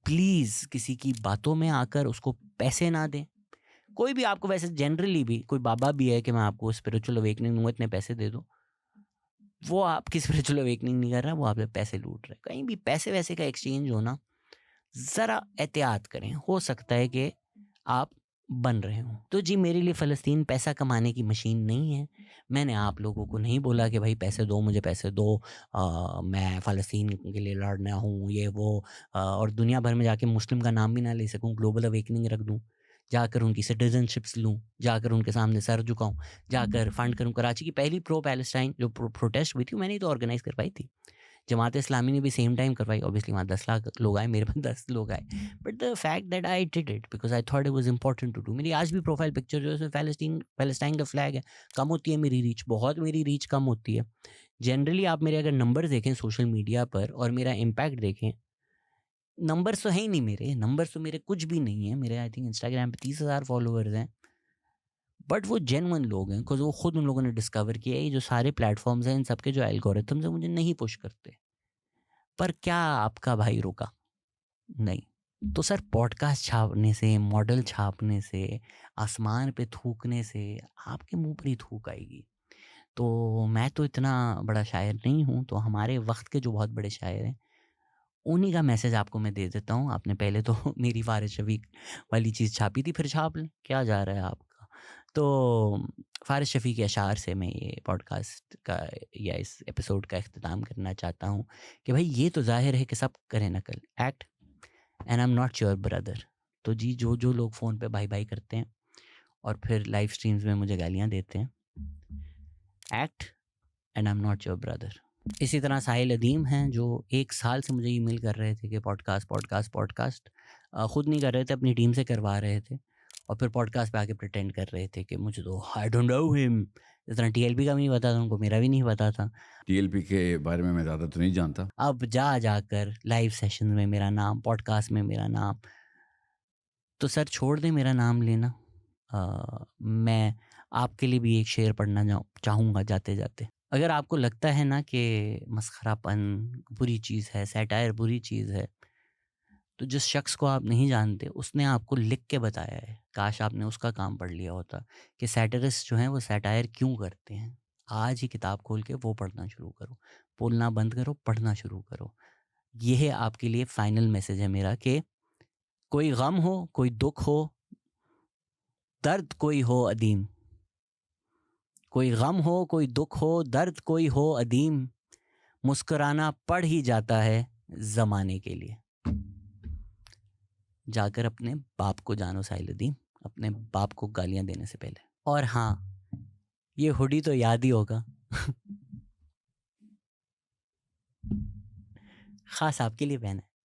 प्लीज़ किसी की बातों में आकर उसको पैसे ना दें। कोई भी आपको, वैसे जनरली भी कोई बाबा भी है कि मैं आपको स्पिरिचुअल अवेकनिंग दूंगा, इतने पैसे दे दो, वो आपकी स्पिरिचुअल अवेकनिंग नहीं कर रहा, वो आपसे पैसे लूट रहा है। कहीं भी पैसे वैसे का एक्सचेंज होना, ज़रा एहतियात करें, हो सकता है कि आप बन रहे हो। तो जी मेरे लिए फ़लस्तीन पैसा कमाने की मशीन नहीं है। मैंने आप लोगों को नहीं बोला कि भाई पैसे दो, मुझे पैसे दो, मैं फ़लस्तीन के लिए लड़ना हूँ, ये वो, और दुनिया भर में जाके मुस्लिम का नाम भी ना ले सकूँ, ग्लोबल अवेकनिंग रख दूँ। जाकर उनकी सिटीजनशिप्स लूँ, जाकर उनके सामने सर झुकाऊँ, जाकर फंड करूँ। कराची की पहली प्रो पैलेस्टाइन जो प्रोटेस्ट हुई थी मैंने ही तो ऑर्गेनाइज करवाई थी। जमात इस्लामी ने भी सेम टाइम करवाई। ऑब्वियसली वहाँ 10 लाख लोग आए, मेरे पास 10 लोग आए, but the fact that I did it because I thought it was important to do. मेरी आज भी प्रोफाइल पिक्चर जो है पैलेस्टाइन का फ्लैग है। कम होती है मेरी रीच, बहुत मेरी रीच कम होती है। जनरली आप मेरे अगर नंबर देखें सोशल मीडिया पर और मेरा इम्पैक्ट देखें, नंबर्स तो है ही नहीं मेरे, नंबर्स तो मेरे कुछ भी नहीं है। मेरे आई थिंक इंस्टाग्राम पे 30,000 फॉलोअर्स हैं, बट वो जेन्युइन लोग हैं बिकॉज वो खुद उन लोगों ने डिस्कवर किया है। ये जो सारे प्लेटफॉर्म्स हैं इन सबके जो एल्गोरिथम्स हैं मुझे नहीं पुश करते। पर क्या आपका भाई रुका? नहीं। तो सर पॉडकास्ट छापने से, मॉडल छापने से, आसमान पे थूकने से आपके मुंह पर ही थूक आएगी। तो मैं तो इतना बड़ा शायर नहीं हूँ, तो हमारे वक्त के जो बहुत बड़े शायर हैं उन्हीं का मैसेज आपको मैं दे देता हूँ। आपने पहले तो मेरी फारिस शफीक वाली चीज़ छापी थी, फिर छाप लें, क्या जा रहा है आपका। तो फारिस शफीक के अशार से मैं ये पॉडकास्ट का या इस एपिसोड का इख्तिताम करना चाहता हूँ कि भाई ये तो जाहिर है कि सब करें नकल, act and I am not your brother. तो जी जो लोग फ़ोन पे भाई भाई करते हैं और फिर लाइव स्ट्रीम्स में मुझे गालियाँ देते हैं, act and I am not your brother. इसी तरह साहिल अदीम हैं जो 1 साल से मुझे ईमेल कर रहे थे कि पॉडकास्ट ख़ुद नहीं कर रहे थे, अपनी टीम से करवा रहे थे और फिर पॉडकास्ट पे आके प्रिटेंड कर रहे थे कि मुझे तो आई डोंट नो हिम। इस तरह टीएलपी का भी नहीं पता था उनको, मेरा भी नहीं पता था। टीएलपी के बारे में मैं ज़्यादा तो नहीं जानता। अब जाकर लाइव सेशन में मेरा नाम, पॉडकास्ट में मेरा नाम, तो सर छोड़ दें मेरा नाम लेना। मैं आपके लिए भी एक शेर पढ़ना चाहूँगा जाते जाते। अगर आपको लगता है ना कि मस्खरापन बुरी चीज़ है, सैटायर बुरी चीज़ है, तो जिस शख्स को आप नहीं जानते उसने आपको लिख के बताया है। काश आपने उसका काम पढ़ लिया होता कि सैटरिस्ट जो हैं वो सैटायर क्यों करते हैं। आज ही किताब खोल के वो पढ़ना शुरू करो, बोलना बंद करो, पढ़ना शुरू करो। ये है आपके लिए फाइनल मैसेज है मेरा कि कोई गम हो, कोई दुख हो, दर्द कोई हो अदीम, कोई गम हो, कोई दुख हो, दर्द कोई हो अदीम, मुस्कुराना पड़ ही जाता है ज़माने के लिए। जाकर अपने बाप को जानो साहिल अदीम, अपने बाप को गालियां देने से पहले। और हाँ, ये हुडी तो याद ही होगा ख़ास आपके लिए पहना है।